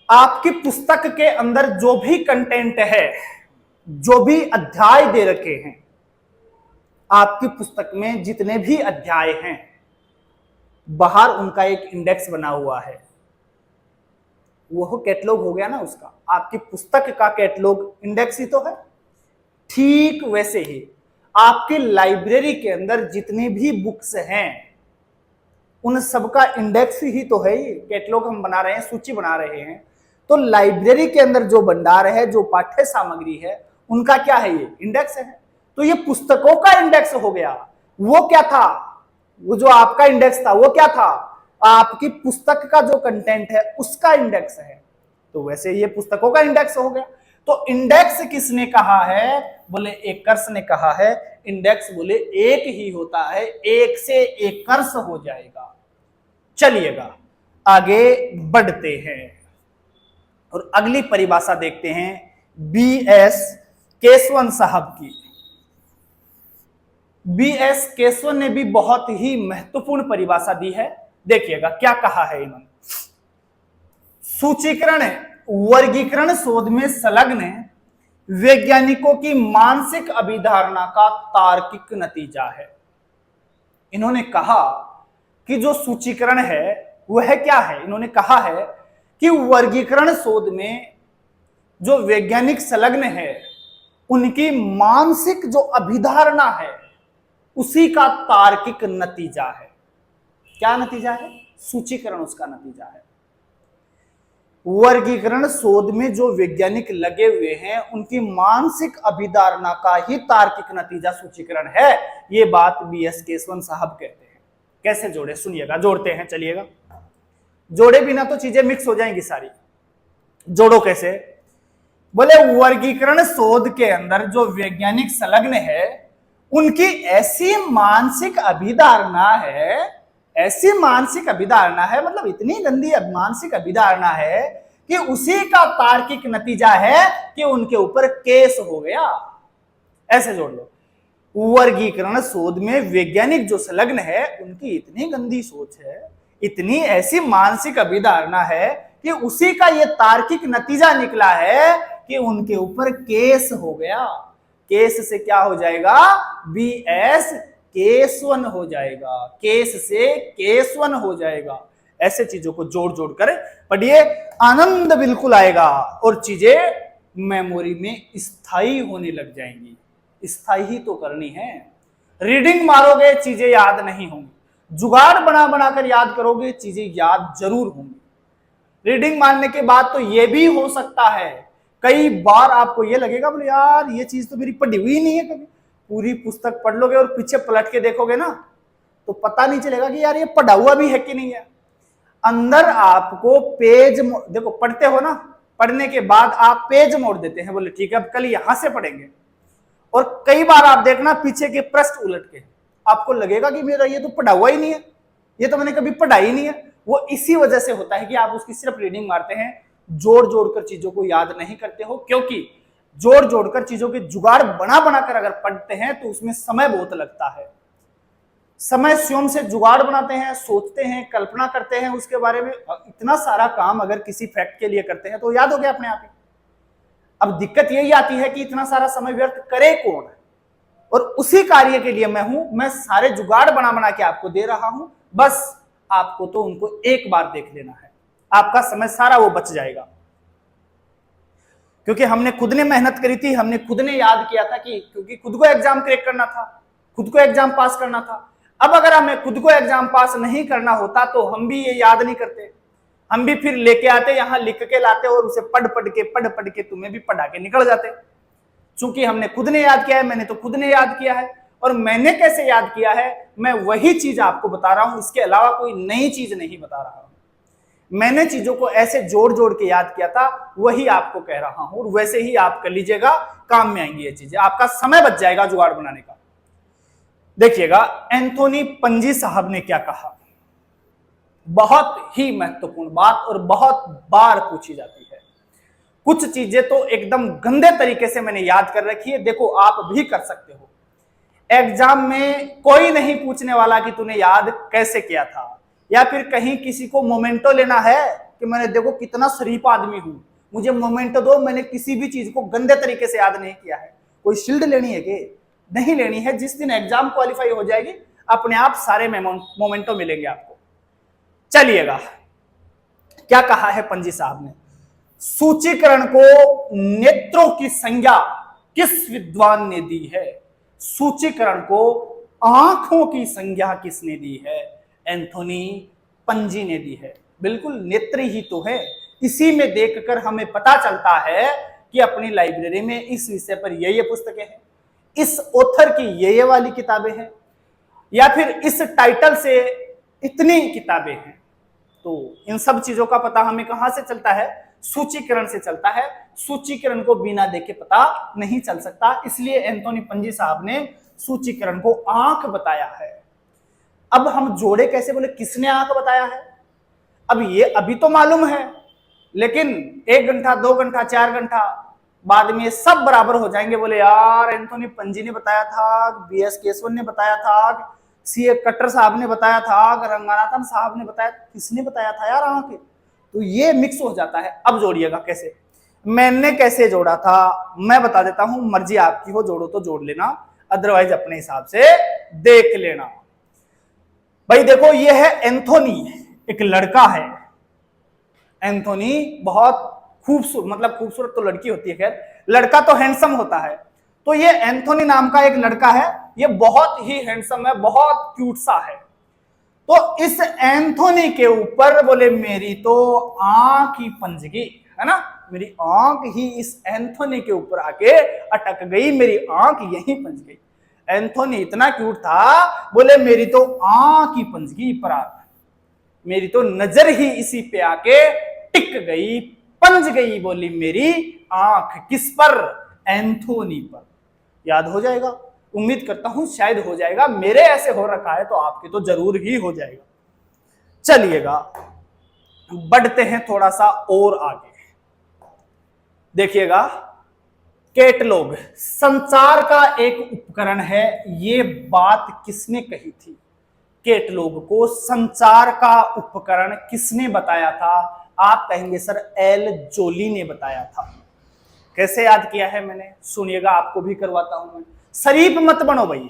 आपकी पुस्तक के अंदर जो भी कंटेंट है, जो भी अध्याय दे रखे हैं, आपकी पुस्तक में जितने भी अध्याय हैं, बाहर उनका एक इंडेक्स बना हुआ है। वो कैटलॉग हो गया ना उसका, आपकी पुस्तक का कैटलॉग इंडेक्स ही तो है। ठीक वैसे ही आपकी लाइब्रेरी के अंदर जितनी भी बुक्स हैं उन सबका इंडेक्स ही तो है। ये कैटलॉग हम बना रहे हैं, सूची बना रहे हैं, तो लाइब्रेरी के अंदर जो भंडार है, जो पाठ्य सामग्री है, उनका क्या है, ये इंडेक्स है। तो ये पुस्तकों का इंडेक्स हो गया। वो क्या था, वो जो आपका इंडेक्स था वो क्या था, आपकी पुस्तक का जो कंटेंट है उसका इंडेक्स है। तो वैसे ये पुस्तकों का इंडेक्स हो गया। तो इंडेक्स किसने कहा है, बोले एकर्स ने कहा है। इंडेक्स बोले एक ही होता है, एक से एकर्स हो जाएगा। चलिएगा आगे बढ़ते हैं और अगली परिभाषा देखते हैं बी.एस. केशवन साहब की। बी.एस. केशवन ने भी बहुत ही महत्वपूर्ण परिभाषा दी है। देखिएगा क्या कहा है इन्होंने। सूचीकरण वर्गीकरण शोध में संलग्न वैज्ञानिकों की मानसिक अभिधारणा का तार्किक नतीजा है। इन्होंने कहा कि जो सूचीकरण है वह क्या है। इन्होंने कहा है कि वर्गीकरण शोध में जो वैज्ञानिक संलग्न है उनकी मानसिक जो अभिधारणा है उसी का तार्किक नतीजा है। क्या नतीजा है, सूचीकरण उसका नतीजा है। वर्गीकरण शोध में जो वैज्ञानिक लगे हुए हैं उनकी मानसिक अभिधारणा का ही तार्किक नतीजा सूचीकरण है। ये बात बी.एस. केशवन साहब कहते हैं। कैसे जोड़े सुनिएगा, जोड़ते हैं चलिएगा। जोड़े बिना तो चीजें मिक्स हो जाएंगी सारी। जोड़ो कैसे, बोले वर्गीकरण शोध के अंदर जो वैज्ञानिक संलग्न है उनकी ऐसी मानसिक अभिधारणा है, ऐसी मानसिक अभिधारणा है, मतलब इतनी गंदी मानसिक अभिधारणा है कि उसी का तार्किक नतीजा है कि उनके ऊपर केस हो गया। ऐसे जोड़ लो, वर्गीकरण शोध में वैज्ञानिक जो संलग्न है उनकी इतनी गंदी सोच है, इतनी ऐसी मानसिक अभिधारणा है कि उसी का यह तार्किक नतीजा निकला है कि उनके ऊपर केस हो गया। केस से क्या हो जाएगा? BS केस1 हो जाएगा, केस से केस1 हो जाएगा। ऐसे चीजों को जोड़ जोड़ कर पढ़िए, आनंद बिल्कुल आएगा और चीजें मेमोरी में स्थायी होने लग जाएंगी। स्थायी ही तो करनी है। रीडिंग मारोगे चीजें याद नहीं होंगी, जुगाड़ बना बनाकर याद करोगे चीजें याद जरूर होंगी। रीडिंग मारने के बाद तो यह भी हो सकता है कई बार आपको यह लगेगा बोले यार ये चीज तो मेरी पढ़ी हुई नहीं है। कभी पूरी पुस्तक पढ़ लोगे और पीछे पलट के देखोगे ना तो पता नहीं चलेगा कि यार ये पढ़ा हुआ भी है कि नहीं है। अंदर आपको पेज देखो, पढ़ते हो ना, पढ़ने के बाद आप पेज मोड़ देते हैं, बोले ठीक है अब कल यहां से पढ़ेंगे। और कई बार आप देखना पीछे के पृष्ठ उलट के आपको लगेगा कि मेरा ये तो पढ़ा हुआ ही नहीं है, ये तो मैंने कभी पढ़ा ही नहीं है। वो इसी वजह से होता है कि आप उसकी सिर्फ रीडिंग मारते हैं, जोड़ जोड़कर चीजों को याद नहीं करते हो। क्योंकि जोड़ जोड़कर चीजों के जुगाड़ बना बनाकर अगर पढ़ते हैं तो उसमें समय बहुत लगता है। समय स्वयं से जुगाड़ बनाते हैं, सोचते हैं, कल्पना करते हैं उसके बारे में, इतना सारा काम अगर किसी फैक्ट के लिए करते हैं तो याद हो गया अपने आप ही। अब दिक्कत यही आती है कि इतना सारा समय व्यर्थ करे कौन, और उसी कार्य के लिए मैं हूं, मैं सारे जुगाड़ बना बना के आपको दे रहा हूं। बस आपको तो उनको एक बार देख लेना है, आपका समय सारा वो बच जाएगा। क्योंकि हमने खुद ने मेहनत करी थी, हमने खुद ने याद किया था कि क्योंकि खुद को एग्जाम क्रैक करना था, खुद को एग्जाम पास करना था। अब अगर हमें खुद को एग्जाम पास नहीं करना होता तो हम भी ये याद नहीं करते, हम भी फिर लेके आते, यहां लिख के लाते और उसे पढ़ पढ़ के तुम्हें भी पढ़ा के निकल जाते। चूंकि हमने खुद ने याद किया है, मैंने तो खुद ने याद किया है, और मैंने कैसे याद किया है मैं वही चीज आपको बता रहा हूं, इसके अलावा कोई नई चीज नहीं बता रहा हूं। मैंने चीजों को ऐसे जोड़ जोड़ के याद किया था, वही आपको कह रहा हूं, और वैसे ही आप कर लीजिएगा, काम में आएंगी ये चीजें, आपका समय बच जाएगा जुगाड़ बनाने का। देखिएगा एंथोनी पंजी साहब ने क्या कहा, बहुत ही महत्वपूर्ण बात और बहुत बार पूछी जाती है। कुछ चीजें तो एकदम गंदे तरीके से मैंने याद कर रखी है, देखो आप भी कर सकते हो। एग्जाम में कोई नहीं पूछने वाला कि तूने याद कैसे किया था, या फिर कहीं किसी को मोमेंटो लेना है कि मैंने देखो कितना शरीफ आदमी हूं, मुझे मोमेंटो दो, मैंने किसी भी चीज को गंदे तरीके से याद नहीं किया है। कोई शील्ड लेनी है कि नहीं लेनी है, जिस दिन एग्जाम क्वालिफाई हो जाएगी अपने आप सारे मोमेंटो मिलेंगे आपको। चलिएगा क्या कहा है पंजी साहब ने, सूचीकरण को नेत्रों की संज्ञा किस विद्वान ने दी है? सूचीकरण को आंखों की संज्ञा किसने दी है? एंथोनी पंजी ने दी है। बिल्कुल नेत्र ही तो है, इसी में देखकर हमें पता चलता है कि अपनी लाइब्रेरी में इस विषय पर ये पुस्तकें हैं, इस ऑथर की ये वाली किताबें हैं, या फिर इस टाइटल से इतनी किताबें हैं। तो इन सब चीजों का पता हमें कहां से चलता है? सूचीकरण से चलता है। सूचीकरण को बिना देखे पता नहीं चल सकता, इसलिए एंथोनी पंजी साहब ने सूचीकरण को आंख बताया है। अब हम जोड़े कैसे? बोले किसने आंख बताया है? अब ये अभी तो मालूम है, लेकिन 1 घंटा 2 घंटा 4 घंटा बाद में ये सब बराबर हो जाएंगे। बोले यार एंथोनी पंजी ने बताया था, BS केशवन ने बताया था, CA कट्टर साहब ने बताया था, रंगानाथन साहब ने बताया, किसने बताया था यार आंख? तो ये मिक्स हो जाता है। अब जोड़िएगा कैसे, मैंने कैसे जोड़ा था मैं बता देता हूं, मर्जी आपकी हो, जोड़ो तो जोड़ लेना, अदरवाइज अपने हिसाब से देख लेना। भाई देखो ये है एंथोनी, एक लड़का है। एंथोनी बहुत खूबसूरत, मतलब खूबसूरत तो लड़की होती है, खैर लड़का तो हैंडसम होता है। तो ये एंथोनी नाम का एक लड़का है, ये बहुत ही हैंडसम है, बहुत क्यूट सा है। तो इस एंथोनी के ऊपर बोले मेरी तो आंख ही पंज गई, है ना, मेरी आंख ही इस एंथोनी के ऊपर आके अटक गई, मेरी आंख यहीं पंज गई। एंथोनी इतना क्यूट था, बोले मेरी तो आंख ही पंज गई पर, मेरी तो नजर ही इसी पे आके टिक गई, पंज गई, बोली मेरी आंख, किस पर? एंथोनी पर। याद हो जाएगा? उम्मीद करता हूं शायद हो जाएगा। मेरे ऐसे हो रखा है तो आपके तो जरूर ही हो जाएगा। चलिएगा बढ़ते हैं थोड़ा सा और आगे। देखिएगा, कैटलॉग संचार का एक उपकरण है। ये बात किसने कही थी? कैटलॉग को संचार का उपकरण किसने बताया था? आप कहेंगे सर एल जोली ने बताया था। कैसे याद किया है मैंने? सुनिएगा, आपको भी करवाता हूं मैं। शरीफ मत बनो भाई,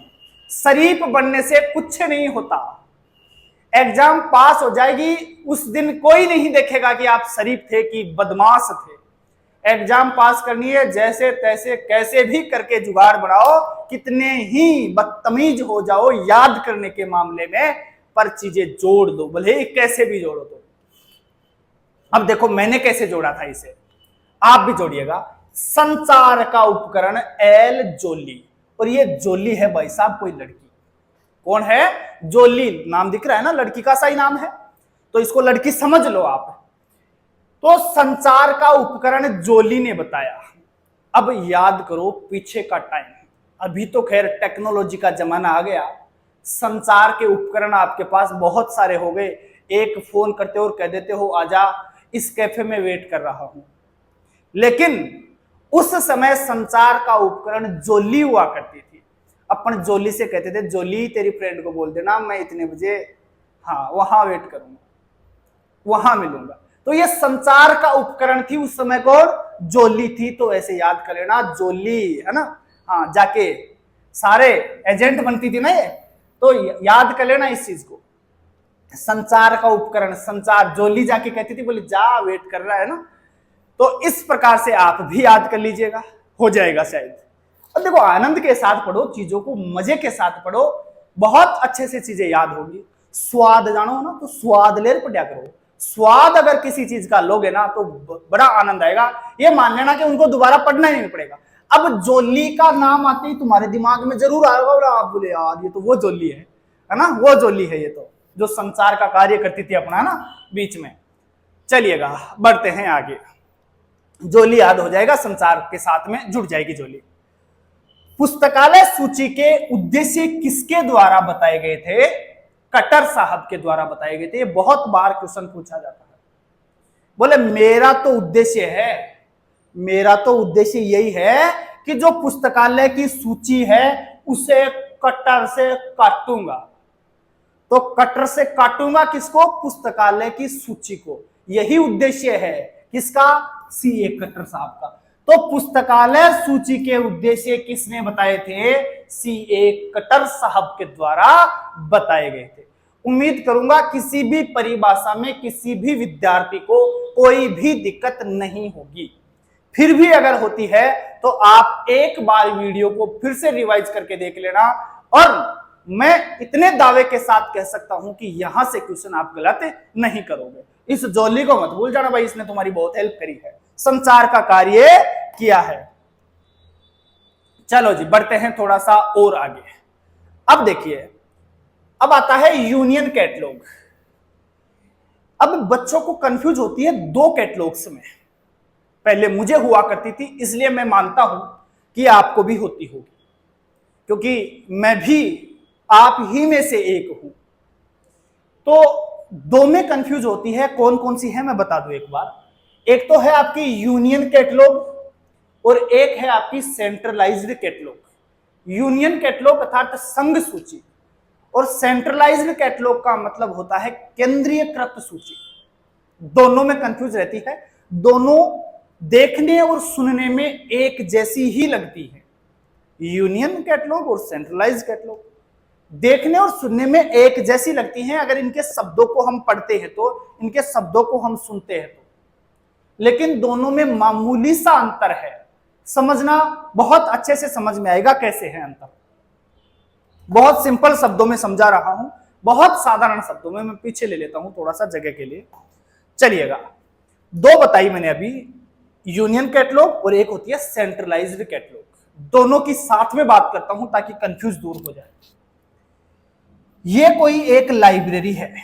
शरीफ बनने से कुछ नहीं होता। एग्जाम पास हो जाएगी, उस दिन कोई नहीं देखेगा कि आप शरीफ थे कि बदमाश थे। एग्जाम पास करनी है, जैसे तैसे कैसे भी करके जुगाड़ बनाओ, कितने ही बदतमीज हो जाओ याद करने के मामले में, पर चीजें जोड़ दो, भले ही कैसे भी जोड़ो। तो अब देखो मैंने कैसे जोड़ा था इसे, आप भी जोड़िएगा। संचार का उपकरण एल जोली, और ये जोली है भाई साहब कोई लड़की। कौन है? जोली। नाम दिख रहा है ना, लड़की का सही नाम है, तो इसको लड़की समझ लो आप। तो संचार का उपकरण जोली ने बताया। अब याद करो पीछे का टाइम, अभी तो खैर टेक्नोलॉजी का जमाना आ गया, संचार के उपकरण आपके पास बहुत सारे हो गए। एक फोन करते हो और कह देते हो आजा इस कैफे में वेट कर रहा हूं। लेकिन उस समय संचार का उपकरण जोली हुआ करती थी। अपन जोली से कहते थे जोली तेरी फ्रेंड को बोल देना मैं इतने बजे वहां वेट करूंगा, वहां मिलूंगा। तो ये संचार का उपकरण थी उस समय को, जोली थी। तो ऐसे याद कर लेना जोली, है ना? हाँ, जाके सारे एजेंट बनती थी ना ये, तो याद कर लेना इस चीज को। संचार का उपकरण संचार, जोली जाके कहती थी बोली जा वेट कर रहा है ना। तो इस प्रकार से आप भी याद कर लीजिएगा, हो जाएगा शायद। और देखो आनंद के साथ पढ़ो, चीजों को मजे के साथ पढ़ो, बहुत अच्छे से चीजें याद होगी। स्वाद जानो ना, तो स्वाद लेर पढ़ा करो। स्वाद अगर किसी चीज का लोगे ना तो बड़ा आनंद आएगा। ये मान लेना कि उनको दोबारा पढ़ना ही नहीं पड़ेगा। अब जोली का नाम आते ही तुम्हारे दिमाग में जरूर आएगा, आप बोले यार ये तो वो जोली है ना? वो जोली है ये तो, जो संचार का कार्य करती थी अपना ना बीच में। चलिएगा बढ़ते हैं आगे। जोली याद हो जाएगा, संचार के साथ में जुड़ जाएगी जोली। पुस्तकालय सूची के उद्देश्य किसके द्वारा बताए गए थे? कटर साहब के द्वारा बताए गए थे। ये बहुत बार क्वेश्चन पूछा जाता है। बोले मेरा तो उद्देश्य है, मेरा तो उद्देश्य यही है कि जो पुस्तकालय की सूची है उसे कटर से काटूंगा। तो कटर से काटूंगा किसको? पुस्तकालय की सूची को। यही उद्देश्य है किसका? सीए कटर साहब का। तो पुस्तकालय सूची के उद्देश्य किसने बताए थे? सीए कटर साहब के द्वारा बताए गए थे। उम्मीद करूंगा किसी भी परिभाषा में किसी भी विद्यार्थी को कोई भी दिक्कत नहीं होगी। फिर भी अगर होती है तो आप एक बार वीडियो को फिर से रिवाइज करके देख लेना, और मैं इतने दावे के साथ कह सकता हूं कि यहां से क्वेश्चन आप गलत नहीं करोगे। इस जोली को मत भूल जाना भाई, इसने तुम्हारी बहुत हेल्प करी है, संचार का कार्य किया है। चलो जी बढ़ते हैं थोड़ा सा और आगे। अब देखिए, अब आता है यूनियन कैटलॉग। अब बच्चों को कंफ्यूज होती है दो कैटलॉग्स में। पहले मुझे हुआ करती थी, इसलिए मैं मानता हूं कि आपको भी होती होगी, क्योंकि मैं भी आप ही में से एक हूं। तो दो में कंफ्यूज होती है, कौन कौन सी है मैं बता दूं एक बार। एक तो है आपकी यूनियन कैटलॉग और एक है आपकी सेंट्रलाइज्ड कैटलॉग। यूनियन कैटलॉग अर्थात संघ सूची, और सेंट्रलाइज्ड कैटलॉग का मतलब होता है केंद्रीयकृत सूची। दोनों में कंफ्यूज रहती है, दोनों देखने और सुनने में एक जैसी ही लगती है। यूनियन कैटलॉग और सेंट्रलाइज्ड कैटलॉग देखने और सुनने में एक जैसी लगती हैं अगर इनके शब्दों को हम पढ़ते हैं तो, इनके शब्दों को हम सुनते हैं तो, लेकिन दोनों में मामूली सा अंतर है। समझना, बहुत अच्छे से समझ में आएगा कैसे है अंतर। बहुत सिंपल शब्दों में समझा रहा हूं, बहुत साधारण शब्दों में। मैं पीछे ले लेता हूं थोड़ा सा जगह के लिए। चलिएगा, दो बताई मैंने अभी, यूनियन कैटलॉग और एक होती है सेंट्रलाइज्ड कैटलॉग। दोनों की साथ में बात करता हूं ताकि कंफ्यूज दूर हो जाए। ये कोई एक लाइब्रेरी है,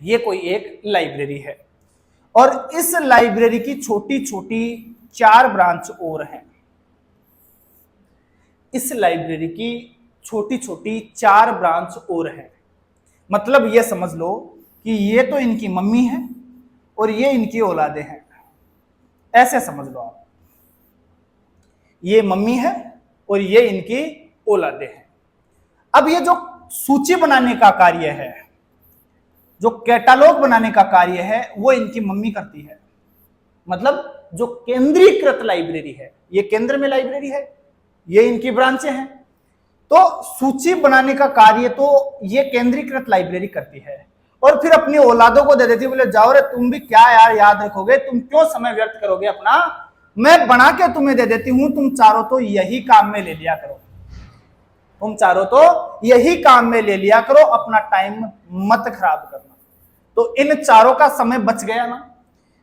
ये कोई एक लाइब्रेरी है, और इस लाइब्रेरी की छोटी छोटी 4 ब्रांच और हैं। इस लाइब्रेरी की छोटी छोटी 4 ब्रांच और हैं। मतलब ये समझ लो कि ये तो इनकी मम्मी है और ये इनकी औलादे हैं, ऐसे समझ लो आप। ये मम्मी है और ये इनकी औलादे हैं। अब ये जो सूची बनाने का कार्य है, जो कैटलॉग बनाने का कार्य है, वो इनकी मम्मी करती है। मतलब जो केंद्रीकृत लाइब्रेरी है, ये केंद्र में लाइब्रेरी है, ये इनकी ब्रांचें हैं। तो सूची बनाने का कार्य तो ये केंद्रीकृत लाइब्रेरी करती है और फिर अपनी औलादों को दे देती है, बोले जाओ रे तुम भी क्या यार याद रखोगे, तुम क्यों समय व्यर्थ करोगे अपना, मैं बना के तुम्हें दे देती हूं, तुम चारों तो यही काम में ले लिया करो, तुम चारों तो यही काम में ले लिया करो, अपना टाइम मत खराब करना। तो इन चारों का समय बच गया ना।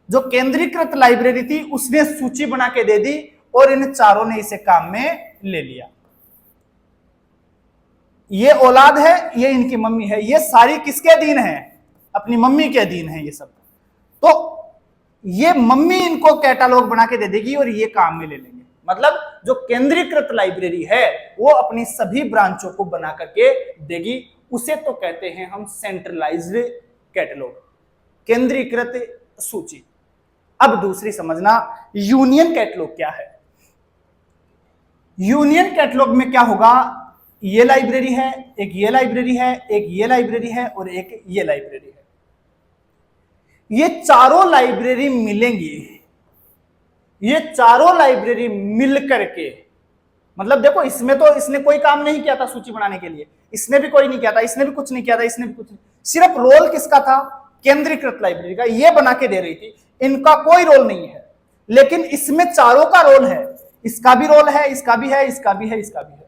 जो केंद्रीकृत लाइब्रेरी थी उसने सूची बना के दे दी और इन चारों ने इसे काम में ले लिया। ये औलाद है, ये इनकी मम्मी है, ये सारी किसके अधीन है, अपनी मम्मी के अधीन है ये सब। तो ये मम्मी इनको कैटलॉग बना के दे देगी और ये काम में ले लेंगे। मतलब जो केंद्रीकृत लाइब्रेरी है वो अपनी सभी ब्रांचों को बना करके देगी, उसे तो कहते हैं हम सेंट्रलाइज्ड कैटलॉग, केंद्रीकृत सूची। अब दूसरी समझना, यूनियन कैटलॉग क्या है। यूनियन कैटलॉग में क्या होगा, ये लाइब्रेरी है, एक ये लाइब्रेरी है, एक ये लाइब्रेरी है और एक ये लाइब्रेरी है। ये चारों लाइब्रेरी मिलेंगी, ये चारों लाइब्रेरी मिल करके, मतलब देखो इसमें तो इसने कोई काम नहीं किया था सूची बनाने के लिए, इसने भी कोई नहीं किया था, इसने भी कुछ नहीं किया था, इसने भी कुछ नहीं, सिर्फ रोल किसका था, केंद्रीकृत लाइब्रेरी का। ये बना के दे रही थी, इनका कोई रोल नहीं है, लेकिन इसमें चारों का रोल है, इसका भी रोल है, इसका भी है, इसका भी है, इसका भी है।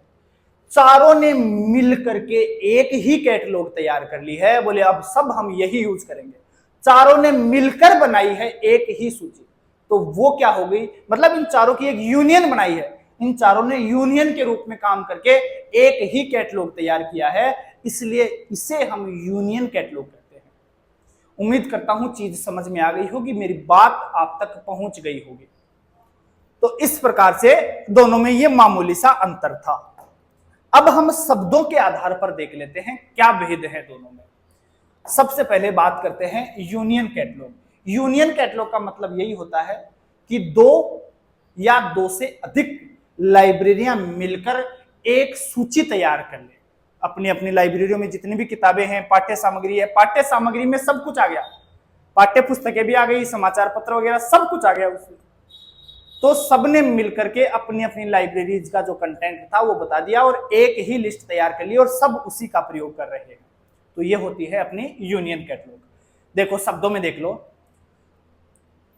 चारों ने मिल करके एक ही कैटलॉग तैयार कर ली है, बोले अब सब हम यही यूज करेंगे। चारों ने मिलकर बनाई है एक ही सूची, तो वो क्या हो गई, मतलब इन चारों की एक यूनियन बनाई है, इन चारों ने यूनियन के रूप में काम करके एक ही कैटलॉग तैयार किया है, इसलिए इसे हम यूनियन कैटलॉग कहते हैं। उम्मीद करता हूं चीज समझ में आ गई होगी, मेरी बात आप तक पहुंच गई होगी। तो इस प्रकार से दोनों में ये मामूली सा अंतर था। अब हम शब्दों के आधार पर देख लेते हैं क्या भेद है दोनों में। सबसे पहले बात करते हैं यूनियन कैटलॉग। यूनियन कैटलॉग का मतलब यही होता है कि 2 या 2 से अधिक लाइब्रेरियां मिलकर एक सूची तैयार कर ले। अपनी अपनी लाइब्रेरियों में जितनी भी किताबें हैं, पाठ्य सामग्री है, पाठ्य सामग्री में सब कुछ आ गया, पाठ्य पुस्तकें भी आ गई, समाचार पत्र वगैरह सब कुछ आ गया उसमें। तो सबने मिलकर के अपनी अपनी लाइब्रेरीज का जो कंटेंट था वो बता दिया और एक ही लिस्ट तैयार कर ली और सब उसी का प्रयोग कर रहे हैं। तो ये होती है अपनी यूनियन कैटलॉग। देखो शब्दों में देख लो,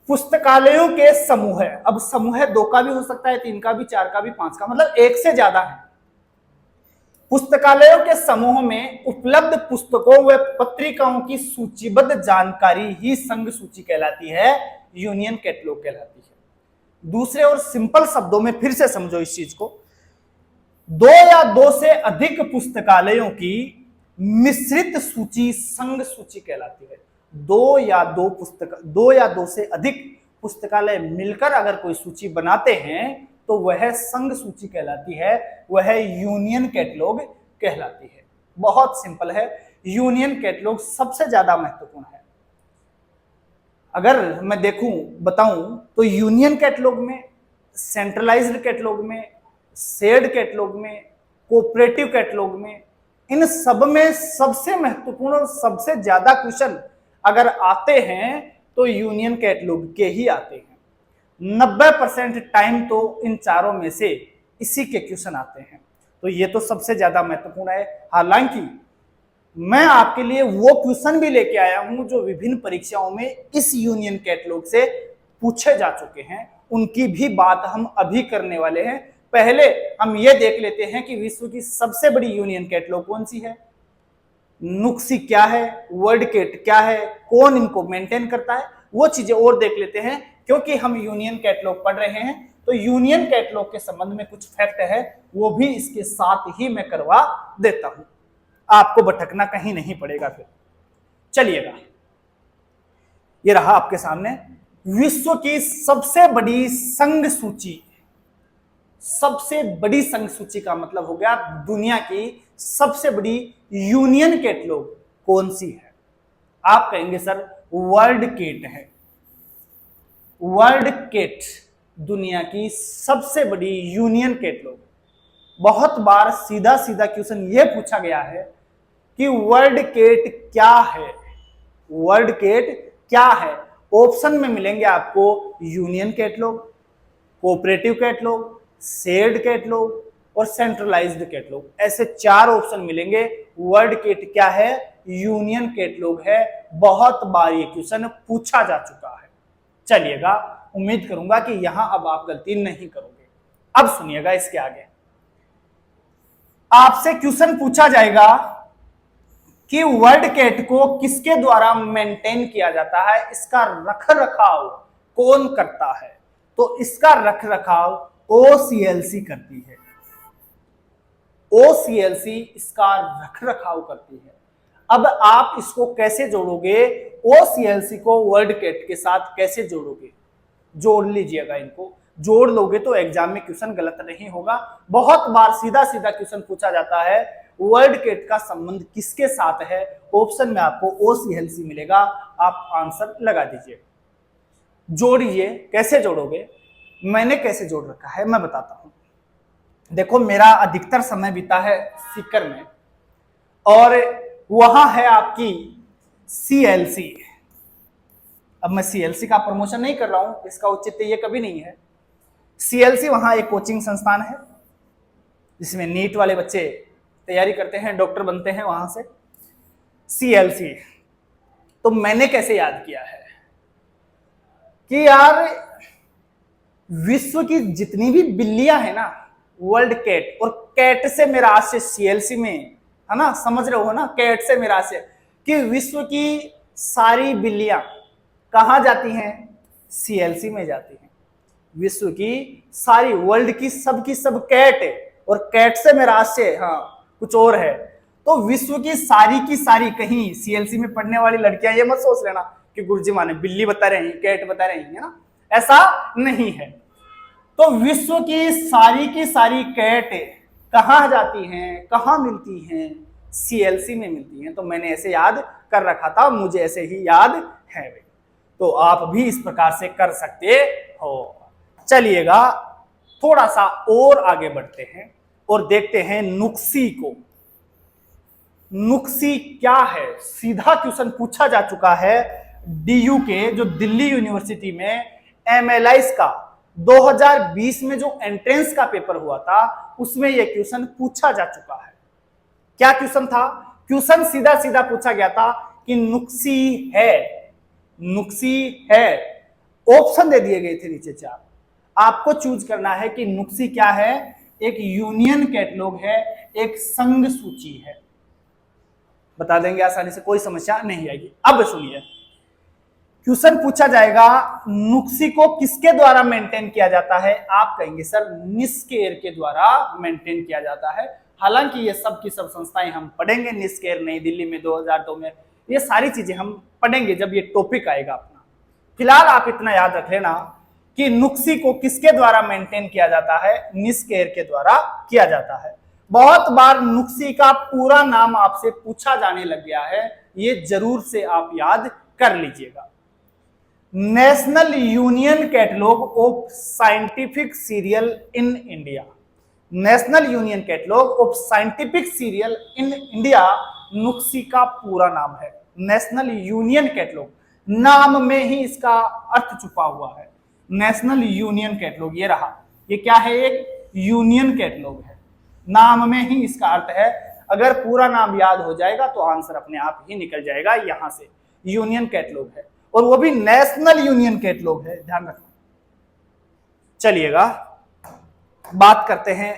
पुस्तकालयों के समूह है। अब समूह 2 का भी हो सकता है, 3 का भी, 4 का भी, 5 का, मतलब 1 से ज्यादा है। पुस्तकालयों के समूह में उपलब्ध पुस्तकों व पत्रिकाओं की सूचीबद्ध जानकारी ही संघ सूची कहलाती है, यूनियन कैटलॉग कहलाती है। दूसरे और सिंपल शब्दों में फिर से समझो इस चीज को, 2 या 2 से अधिक पुस्तकालयों की मिश्रित सूची संघ सूची कहलाती है। 2 या 2 से अधिक पुस्तकालय मिलकर अगर कोई सूची बनाते हैं तो वह संघ सूची कहलाती है, वह यूनियन कैटलॉग कहलाती है। बहुत सिंपल है, यूनियन कैटलॉग सबसे ज्यादा महत्वपूर्ण है। अगर मैं बताऊं तो यूनियन कैटलॉग में, सेंट्रलाइज्ड कैटलॉग में, शेयर्ड कैटलॉग में, कोऑपरेटिव कैटलॉग में, इन सब में सबसे महत्वपूर्ण और सबसे ज्यादा क्वेश्चन अगर आते हैं तो यूनियन कैटलॉग के ही आते हैं। 90% टाइम तो इन चारों में से इसी के क्वेश्चन आते हैं, तो ये तो सबसे ज्यादा महत्वपूर्ण है। हालांकि मैं आपके लिए वो क्वेश्चन भी लेके आया हूं जो विभिन्न परीक्षाओं में इस यूनियन कैटलॉग से पूछे जा चुके हैं, उनकी भी बात हम अभी करने वाले हैं। पहले हम ये देख लेते हैं कि विश्व की सबसे बड़ी यूनियन कैटलॉग कौन सी है, नुक्सी क्या है, वर्डकेट क्या है, कौन इनको मेंटेन करता है, वो चीजें और देख लेते हैं। क्योंकि हम यूनियन कैटलॉग पढ़ रहे हैं तो यूनियन कैटलॉग के संबंध में कुछ फैक्ट है वो भी इसके साथ ही मैं करवा देता हूं, आपको भटकना कहीं नहीं पड़ेगा। फिर चलिएगा, ये रहा आपके सामने विश्व की सबसे बड़ी संघ सूची, सबसे बड़ी संघ सूची का मतलब हो गया दुनिया की सबसे बड़ी यूनियन कैटलॉग कौन सी है? आप कहेंगे सर वर्ल्ड केट है। वर्ल्ड केट दुनिया की सबसे बड़ी यूनियन कैटलॉग। बहुत बार सीधा सीधा क्वेश्चन यह पूछा गया है कि वर्ल्ड केट क्या है? वर्ल्ड केट क्या है? ऑप्शन में मिलेंगे आपको union catalogue, cooperative catalogue, shared catalogue और सेंट्रलाइज्ड कैटलॉग। ऐसे 4 ऑप्शन मिलेंगे। वर्ल्ड केट क्या है? यूनियन कैटलॉग है। बहुत बार ये क्वेश्चन पूछा जा चुका है। चलिएगा, उम्मीद करूंगा कि यहां अब आप गलती नहीं करोगे। अब सुनिएगा, इसके आगे आपसे क्वेश्चन पूछा जाएगा कि वर्ल्ड केट को किसके द्वारा मेंटेन किया जाता है, इसका रखरखाव कौन करता है? तो इसका रखरखाव OCLC करती है। OCLC इसका रखरखाव करती है। अब आप इसको कैसे जोड़ोगे? OCLC को वर्ल्ड केट के साथ कैसे जोड़ोगे? जोड़ लीजिएगा, इनको जोड़ लोगे तो एग्जाम में क्वेश्चन गलत नहीं होगा। बहुत बार सीधा सीधा क्वेश्चन पूछा जाता है वर्ल्ड केट का संबंध किसके साथ है? ऑप्शन में आपको OCLC मिलेगा। आप आंसर लगा दीजिए, जोड़िए। कैसे जोड़ोगे? मैंने कैसे जोड़ रखा है मैं बताता हूं। देखो, मेरा अधिकतर समय बीता है सीकर में और वहां है आपकी CLC। अब मैं CLC का प्रमोशन नहीं कर रहा हूं, इसका औचित्य ये कभी नहीं है। CLC वहां एक कोचिंग संस्थान है जिसमें नीट वाले बच्चे तैयारी करते हैं, डॉक्टर बनते हैं वहां से। CLC तो मैंने कैसे याद किया है कि यार विश्व की जितनी भी बिल्लियां हैं ना, वर्ल्ड केट, और कैट से मेरा आशय CLC में है ना, समझ रहे हो ना, कैट से मेरा आशय कि विश्व की सारी बिल्लियां कहां जाती हैं? CLC में जाती हैं। विश्व की सारी, वर्ल्ड की सब कैट है, और कैट से मेरा आशय कुछ और है। तो विश्व की सारी कहीं CLC में पढ़ने वाली लड़कियां, ये मत सोच लेना कि गुरुजी माने बिल्ली बता रहे हैं, कैट बता रहे हैं, है ना, ऐसा नहीं है। तो विश्व की सारी कैट कहां जाती हैं, कहां मिलती हैं? CLC में मिलती हैं। तो मैंने ऐसे याद कर रखा था, मुझे ऐसे ही याद है। तो आप भी इस प्रकार से कर सकते हो। चलिएगा, थोड़ा सा और आगे बढ़ते हैं और देखते हैं नुक्सी को। नुक्सी क्या है? सीधा क्वेश्चन पूछा जा चुका है DU के, जो दिल्ली यूनिवर्सिटी में MLIS का 2020 में जो एंट्रेंस का पेपर हुआ था, उसमें यह क्वेश्चन पूछा जा चुका है। क्या क्वेश्चन था? क्वेश्चन सीधा सीधा पूछा गया था कि नुक्सी है, नुक्सी है। ऑप्शन दे दिए गए थे नीचे 4। आपको चूज करना है कि नुक्सी क्या है। एक यूनियन कैटलॉग है, एक संघ सूची है। बता देंगे आसानी से, कोई समस्या नहीं आएगी। अब सुनिए, क्वेश्चन पूछा जाएगा नुक्सी को किसके द्वारा मेंटेन किया जाता है? आप कहेंगे सर निस्केर के द्वारा मेंटेन किया जाता है। हालांकि ये सब की सब संस्थाएं हम पढ़ेंगे, निस्केर नई दिल्ली में 2002 में, ये सारी चीजें हम पढ़ेंगे जब ये टॉपिक आएगा अपना। फिलहाल आप इतना याद रख लेना कि नुक्सी को किसके द्वारा मेंटेन किया जाता है? निस्केर के द्वारा किया जाता है। बहुत बार नुक्सी का पूरा नाम आपसे पूछा जाने लग गया है, ये जरूर से आप याद कर लीजिएगा। National union catalogue of scientific serial in India. National union catalogue of scientific serial in India NUCSSI का पूरा नाम है। नेशनल यूनियन कैटलॉग, नाम में ही इसका अर्थ छुपा हुआ है। नेशनल यूनियन कैटलॉग ये रहा, ये क्या है? एक यूनियन कैटलॉग है, नाम में ही इसका अर्थ है। अगर पूरा नाम याद हो जाएगा तो आंसर अपने आप ही निकल जाएगा। यहां से यूनियन कैटलॉग है, और वो भी नेशनल यूनियन कैटलॉग है, ध्यान रखना। चलिएगा, बात करते हैं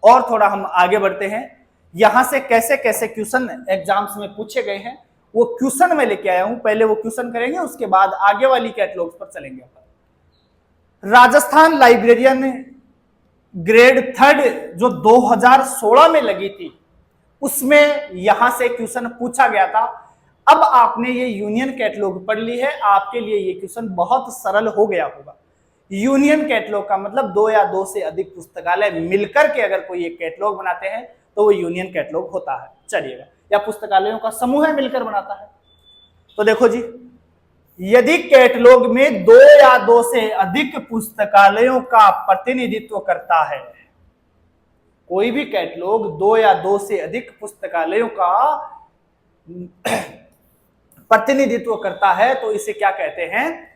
और थोड़ा हम आगे बढ़ते हैं। यहां से कैसे कैसे क्वेश्चन एग्जाम्स में पूछे गए हैं वो क्वेश्चन में लेके आया हूं। पहले वो क्वेश्चन करेंगे, उसके बाद आगे वाली कैटलॉग्स पर चलेंगे। राजस्थान लाइब्रेरियन ग्रेड 3 जो 2016 में लगी थी, उसमें यहां से क्वेश्चन पूछा गया था। अब आपने ये यूनियन कैटलॉग पढ़ ली है, आपके लिए ये क्वेश्चन बहुत सरल हो गया होगा। यूनियन कैटलॉग का मतलब दो या दो से अधिक पुस्तकालय मिलकर के अगर कोई एक कैटलॉग बनाते हैं तो वो यूनियन कैटलॉग होता है। चलिएगा, या पुस्तकालयों का समूह है मिलकर बनाता है। तो देखो जी, यदि कैटलॉग में दो या दो से अधिक पुस्तकालयों का प्रतिनिधित्व करता है, कोई भी कैटलॉग दो या दो से अधिक पुस्तकालयों का प्रतिनिधित्व करता है तो इसे क्या कहते हैं?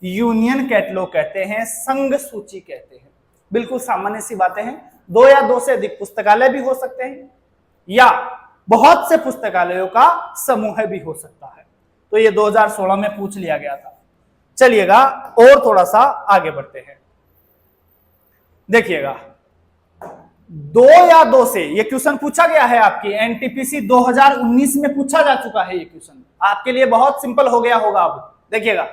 यूनियन कैटलॉग कहते हैं, संघ सूची कहते हैं। बिल्कुल सामान्य सी बातें हैं। दो या दो से अधिक पुस्तकालय भी हो सकते हैं या बहुत से पुस्तकालयों का समूह भी हो सकता है। तो ये 2016 में पूछ लिया गया था। चलिएगा और थोड़ा सा आगे बढ़ते हैं। देखिएगा, दो या दो से, ये क्वेश्चन पूछा गया है आपकी एनटीपीसी 2019 में पूछा जा चुका है। ये क्वेश्चन आपके लिए बहुत सिंपल हो गया होगा। अब देखिएगा,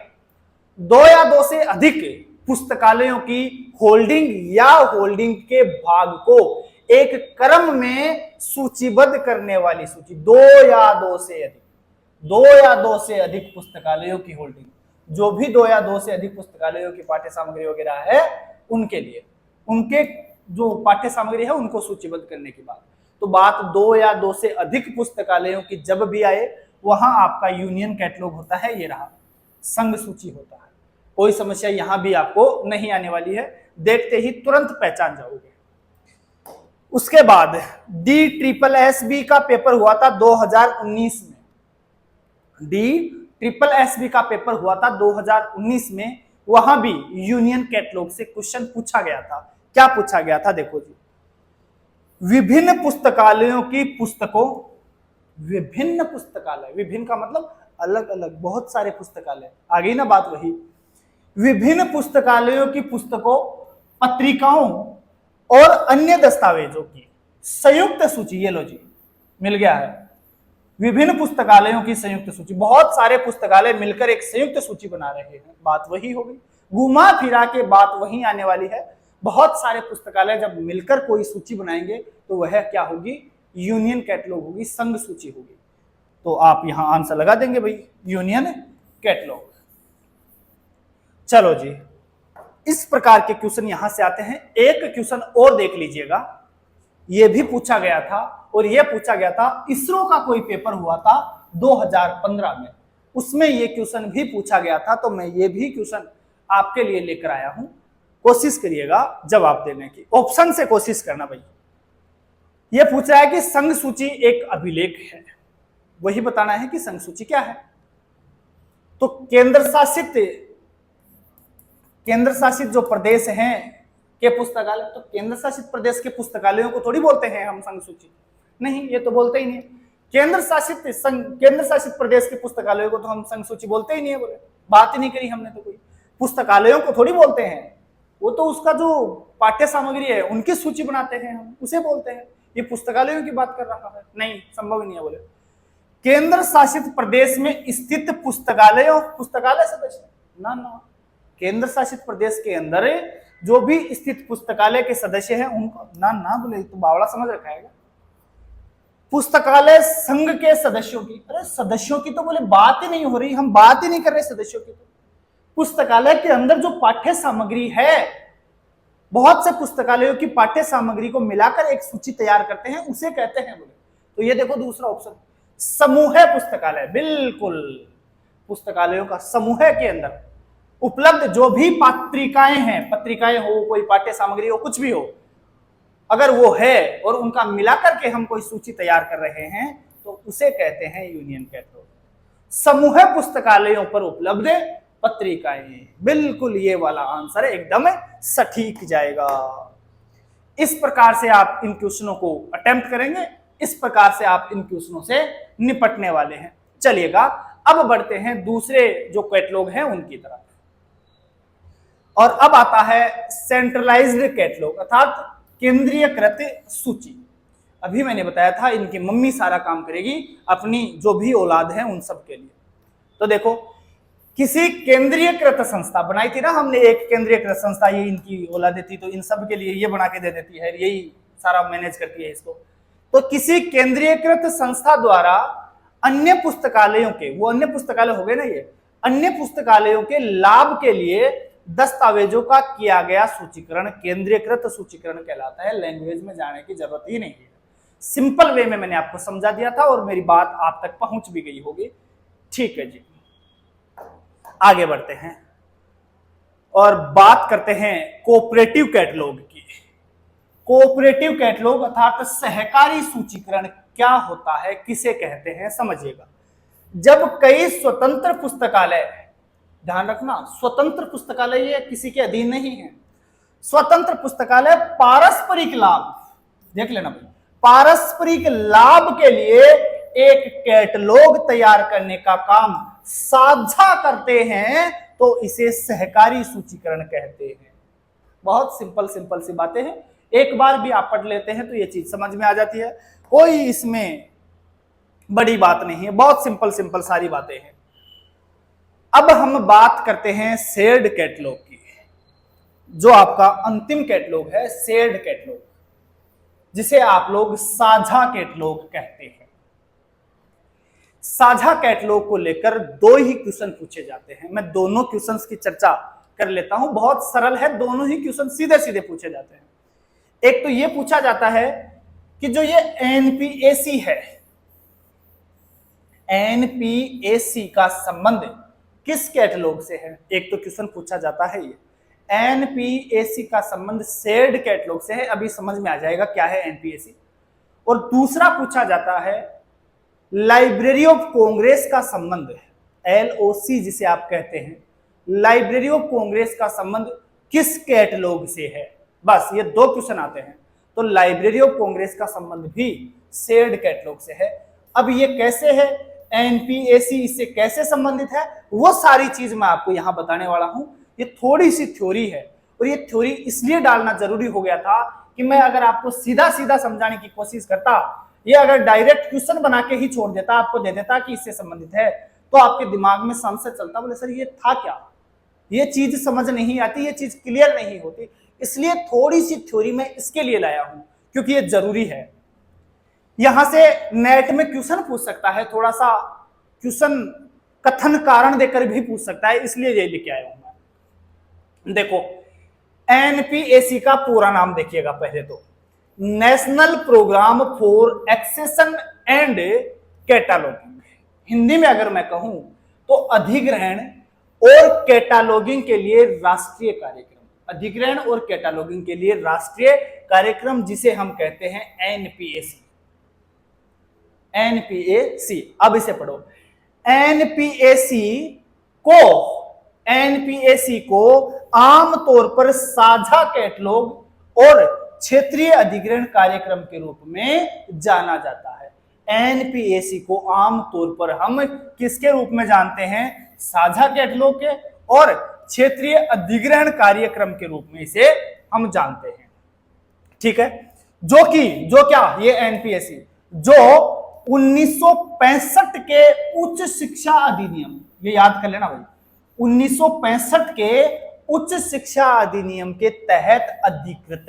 दो या दो से अधिक पुस्तकालयों की होल्डिंग या होल्डिंग के भाग को एक क्रम में सूचीबद्ध करने वाली सूची। दो या दो से अधिक, दो या दो से अधिक पुस्तकालयों की होल्डिंग, जो भी दो या दो से अधिक पुस्तकालयों की पाठ्य सामग्री वगैरह है उनके लिए, उनके जो पाठ्य सामग्री है उनको सूचीबद्ध करने की बात। तो बात दो या दो से अधिक पुस्तकालयों की जब भी आए वहां आपका यूनियन कैटलॉग होता है। ये रहा, संघ सूची होता है। कोई समस्या यहां भी आपको नहीं आने वाली है, देखते ही तुरंत पहचान जाओगे। उसके बाद DSSB का पेपर हुआ था 2019 में। DSSB का पेपर हुआ था 2019 में। वहां भी यूनियन कैटलॉग से क्वेश्चन पूछा गया था। क्या पूछा गया था? देखो जी, विभिन्न पुस्तकालयों की पुस्तकों, विभिन्न पुस्तकालय, विभिन्न का मतलब अलग अलग, बहुत सारे पुस्तकालय, आ गई ना बात वही। विभिन्न पुस्तकालयों की पुस्तकों, पत्रिकाओं और अन्य दस्तावेजों की संयुक्त सूची। ये लो जी, मिल गया है। विभिन्न पुस्तकालयों की संयुक्त सूची, बहुत सारे पुस्तकालय मिलकर एक संयुक्त सूची बना रहे हैं। बात वही होगी, घुमा फिरा के बात वही आने वाली है। बहुत सारे पुस्तकालय जब मिलकर कोई सूची बनाएंगे तो वह क्या होगी? यूनियन कैटलॉग होगी, संघ सूची होगी। तो आप यहां आंसर लगा देंगे भाई, यूनियन कैटलॉग। चलो जी, इस प्रकार के क्वेश्चन यहां से आते हैं। एक क्वेश्चन और देख लीजिएगा, यह भी पूछा गया था, और यह पूछा गया था, इसरो का कोई पेपर हुआ था 2015 में, उसमें यह क्वेश्चन भी पूछा गया था। तो मैं ये भी क्वेश्चन आपके लिए लेकर आया हूं। कोशिश करिएगा जवाब देने की, ऑप्शन से कोशिश करना भाई। यह पूछ रहा है कि संघ सूची एक अभिलेख है, वही बताना है कि संघ सूची क्या है। तो केंद्र शासित जो प्रदेश हैं के पुस्तकालय, तो केंद्र शासित प्रदेश के पुस्तकालयों को थोड़ी बोलते हैं हम संघ सूची, नहीं, ये तो बोलते ही नहीं। केंद्र शासित प्रदेश के पुस्तकालयों को तो हम संघ सूची बोलते ही नहीं है, बोले बात ही नहीं करी हमने। तो कोई पुस्तकालयों को थोड़ी बोलते हैं, वो तो उसका जो पाठ्य सामग्री है उनकी सूची बनाते हैं, हम उसे बोलते हैं। ये पुस्तकालयों की बात कर रहा है, नहीं, संभव ही नहीं है। बोले केंद्र शासित प्रदेश में स्थित पुस्तकालय सदस्य, ना, केंद्र शासित प्रदेश के अंदर जो भी स्थित पुस्तकालय के सदस्य हैं उनको ना बोले, तो बावड़ा समझ रखा है। पुस्तकालय संघ के सदस्यों की, अरे सदस्यों की तो बोले बात ही नहीं हो रही, हम बात ही नहीं कर रहे सदस्यों की। तो पुस्तकालय के अंदर जो पाठ्य सामग्री है, बहुत से पुस्तकालयों की पाठ्य सामग्री को मिलाकर एक सूची तैयार करते हैं, उसे कहते हैं बोले। तो ये देखो दूसरा ऑप्शन, समूह पुस्तकालय। बिल्कुल, पुस्तकालयों का समूह के अंदर उपलब्ध जो भी पत्रिकाएं हैं, पत्रिकाएं हो, कोई पाठ्य सामग्री हो, कुछ भी हो, अगर वो है और उनका मिलाकर के हम कोई सूची तैयार कर रहे हैं तो उसे कहते हैं यूनियन कैटलॉग। समूह पुस्तकालयों पर उपलब्ध पत्रिकाएं, बिल्कुल ये वाला आंसर एकदम सटीक जाएगा। इस प्रकार से आप इन क्वेश्चनों को अटेम्प्ट करेंगे, इस प्रकार से आप इन क्वेश्चनों से निपटने वाले हैं। चलिएगा, अब बढ़ते हैं दूसरे जो कैटलॉग हैं उनकी तरफ। और अब आता है सेंट्रलाइज्ड कैटलॉग, अर्थात केंद्रीयकृत सूची। अभी मैंने बताया था इनकी मम्मी सारा काम करेगी, अपनी जो भी औलाद है उन सब के लिए। तो देखो, किसी केंद्रीयकृत संस्था बनाई थी ना हमने, एक केंद्रीयकृत संस्था, ये इनकी औलादें थी, तो इन सब के लिए ये बना के दे देती है, यही सारा मैनेज करती है इसको। तो किसी केंद्रीयकृत संस्था द्वारा अन्य पुस्तकालयों के, वो अन्य पुस्तकालय हो गए ना, ये अन्य पुस्तकालयों के लाभ के लिए दस्तावेजों का किया गया सूचीकरण केंद्रीकृत सूचीकरण कहलाता है। लैंग्वेज में जाने की जरूरत ही नहीं है, सिंपल वे में मैंने आपको समझा दिया था और मेरी बात आप तक पहुंच भी गई होगी। ठीक है जी, आगे बढ़ते हैं और बात करते हैं कोऑपरेटिव कैटलॉग की। कोऑपरेटिव कैटलॉग अर्थात सहकारी सूचीकरण क्या होता है, किसे कहते हैं, समझिएगा। जब कई स्वतंत्र पुस्तकालय, ध्यान रखना, स्वतंत्र पुस्तकालय ये किसी के अधीन नहीं है, स्वतंत्र पुस्तकालय पारस्परिक लाभ, देख लेना भाई, पारस्परिक लाभ के लिए एक कैटलॉग तैयार करने का काम साझा करते हैं तो इसे सहकारी सूचीकरण कहते हैं। बहुत सिंपल सिंपल सी बातें हैं, एक बार भी आप पढ़ लेते हैं तो ये चीज समझ में आ जाती है, कोई इसमें बड़ी बात नहीं है, बहुत सिंपल सिंपल सारी बातें हैं। अब हम बात करते हैं शेयर्ड कैटलॉग की, जो आपका अंतिम कैटलॉग है, शेयर्ड कैटलॉग, जिसे आप लोग साझा कैटलॉग कहते हैं। साझा कैटलॉग को लेकर दो ही क्वेश्चन पूछे जाते हैं, मैं दोनों क्वेश्चंस की चर्चा कर लेता हूं, बहुत सरल है, दोनों ही क्वेश्चन सीधे सीधे पूछे जाते हैं। एक तो यह पूछा जाता है कि जो ये एनपीएसी है, एनपीएसी का संबंध किस कैटलॉग से है, एक तो क्वेश्चन पूछा जाता है ये, एनपीएसी का संबंध शेयर्ड कैटलॉग से है, अभी समझ में आ जाएगा क्या है एनपीएसी। और दूसरा पूछा जाता है लाइब्रेरी ऑफ कांग्रेस का संबंध, एलओसी जिसे आप कहते हैं, लाइब्रेरी ऑफ कांग्रेस का संबंध किस कैटलॉग से है। बस ये दो क्वेश्चन आते हैं, तो लाइब्रेरी ऑफ कांग्रेस का संबंध भी शेयर्ड कैटलॉग से है। अब ये कैसे है, एनपीएसी इससे कैसे संबंधित है, वो सारी चीज मैं आपको यहां बताने वाला हूं। ये थोड़ी सी थ्योरी है और ये थ्योरी इसलिए डालना जरूरी हो गया था कि मैं अगर आपको सीधा सीधा समझाने की कोशिश करता, ये अगर डायरेक्ट क्वेश्चन बना के ही छोड़ देता, आपको दे देता कि इससे संबंधित है, तो आपके दिमाग में संशय चलता, बोले सर ये था क्या, ये चीज समझ नहीं आती, ये चीज क्लियर नहीं होती। इसलिए थोड़ी सी थ्योरी में इसके लिए लाया हूं क्योंकि ये जरूरी है। यहां से नेट में क्वेश्चन पूछ सकता है, थोड़ा सा क्वेश्चन कथन कारण देकर भी पूछ सकता है, इसलिए ये लेके आया हूं मैं। देखो एनपीएसी का पूरा नाम देखिएगा, पहले तो national programme for accession and cataloguing, Hindi में अगर मैं कहूं तो अधिग्रहण और कैटालॉगिंग के लिए राष्ट्रीय कार्यक्रम, अधिग्रहण और कैटालॉगिंग के लिए राष्ट्रीय कार्यक्रम, जिसे हम कहते हैं एनपीएसी। एनपीएसी, अब इसे पढ़ो, एनपीएसी को आमतौर पर साझा कैटलॉग और क्षेत्रीय अधिग्रहण कार्यक्रम के रूप में जाना जाता है। एनपीएसी को आमतौर पर हम किसके रूप में जानते हैं, साझा कैटलॉग के और क्षेत्रीय अधिग्रहण कार्यक्रम के रूप में इसे हम जानते हैं। ठीक है, जो क्या ये एनपीएसी जो 1965 के उच्च शिक्षा अधिनियम, ये याद कर लेना भाई, 1965 के उच्च शिक्षा अधिनियम के तहत अधिकृत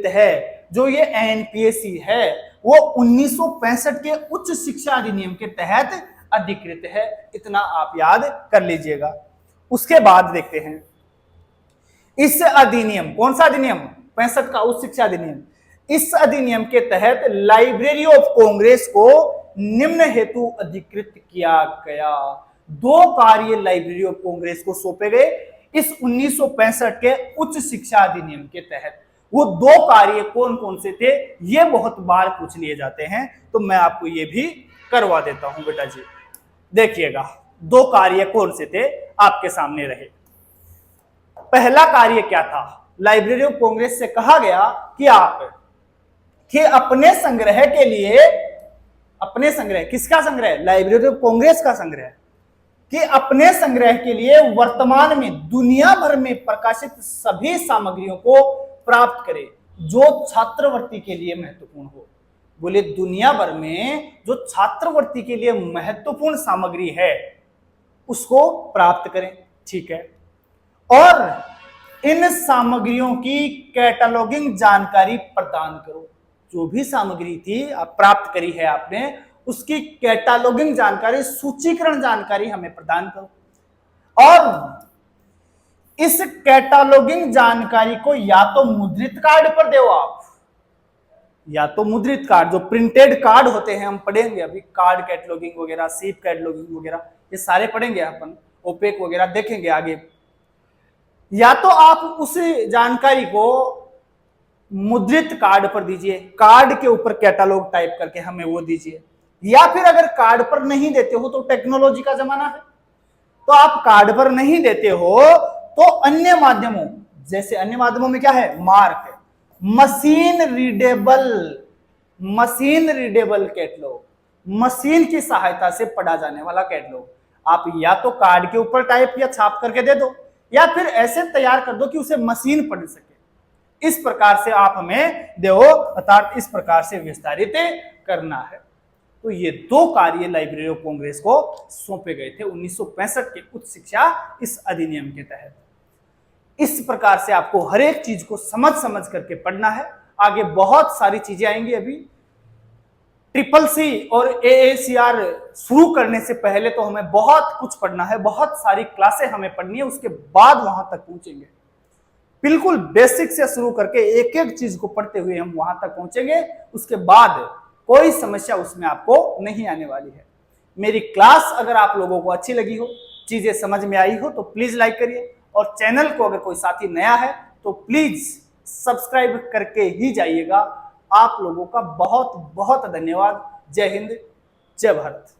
है। जो ये एनपीएसी है वो 1965 के उच्च शिक्षा अधिनियम के तहत अधिकृत है, इतना आप याद कर लीजिएगा। उसके बाद देखते हैं इस अधिनियम, कौन सा अधिनियम, 65 का उच्च शिक्षा अधिनियम, इस अधिनियम के तहत लाइब्रेरी ऑफ कांग्रेस को निम्न हेतु अधिकृत किया गया। दो कार्य लाइब्रेरी ऑफ कांग्रेस को सौंपे गए इस 1965 के उच्च शिक्षा अधिनियम के तहत। वो दो कार्य कौन कौन से थे, ये बहुत बार पूछ लिए जाते हैं, तो मैं आपको ये भी करवा देता हूं बेटा जी। देखिएगा दो कार्य कौन से थे आपके सामने रहे। पहला कार्य क्या था, लाइब्रेरी ऑफ कांग्रेस से कहा गया कि आप कि अपने संग्रह के लिए, अपने संग्रह, किसका संग्रह, लाइब्रेरी ऑफ कांग्रेस का संग्रह, कि अपने संग्रह के लिए वर्तमान में दुनिया भर में प्रकाशित सभी सामग्रियों को प्राप्त करें जो छात्रवृत्ति के लिए महत्वपूर्ण हो। बोले दुनिया भर में जो छात्रवृत्ति के लिए महत्वपूर्ण सामग्री है उसको प्राप्त करें। ठीक है, और इन सामग्रियों की कैटलॉगिंग जानकारी प्रदान करो। जो भी सामग्री थी आप प्राप्त करी है आपने, उसकी कैटालॉगिंग जानकारी, सूचीकरण जानकारी हमें प्रदान करो। और इस कैटालॉगिंग जानकारी को या तो मुद्रित कार्ड पर दो आप, या तो मुद्रित कार्ड, जो प्रिंटेड कार्ड होते हैं हम पढ़ेंगे अभी, कार्ड कैटलॉगिंग वगैरह, सीट कैटलॉगिंग वगैरह, ये सारे पढ़ेंगे अपन, ओपेक वगैरह देखेंगे आगे। या तो आप उस जानकारी को मुद्रित कार्ड पर दीजिए, कार्ड के ऊपर कैटलॉग टाइप करके हमें वो दीजिए, या फिर अगर कार्ड पर नहीं देते हो तो टेक्नोलॉजी का जमाना है, तो आप कार्ड पर नहीं देते हो तो अन्य माध्यमों, जैसे अन्य माध्यमों में क्या है, mark, machine readable catalogue, machine की सहायता से पढ़ा जाने वाला कैटलॉग, आप या तो कार्ड के ऊपर टाइप या छाप करके दे दो, या फिर ऐसे तैयार कर दो कि उसे मशीन पढ़ सके। इस प्रकार से आप हमें दो, अर्थात इस प्रकार से विस्तारित करना है। तो ये दो कार्य लाइब्रेरी ऑफ कांग्रेस को सौंपे गए थे 1965 के उच्च शिक्षा इस अधिनियम के तहत। इस प्रकार से आपको हर एक चीज को समझ करके पढ़ना है। आगे बहुत सारी चीजें आएंगी। अभी CCC और AACR शुरू करने से पहले तो हमें बहुत कुछ पढ़ना है, बहुत सारी क्लासें हमें पढ़नी है, उसके बाद वहां तक पहुंचेंगे। बिल्कुल बेसिक से शुरू करके एक एक चीज को पढ़ते हुए हम वहां तक पहुंचेंगे। उसके बाद कोई समस्या उसमें आपको नहीं आने वाली है। मेरी क्लास अगर आप लोगों को अच्छी लगी हो, चीजें समझ में आई हो, तो प्लीज लाइक करिए, और चैनल को अगर कोई साथी नया है तो प्लीज सब्सक्राइब करके ही जाइएगा। आप लोगों का बहुत बहुत धन्यवाद। जय हिंद, जय भारत।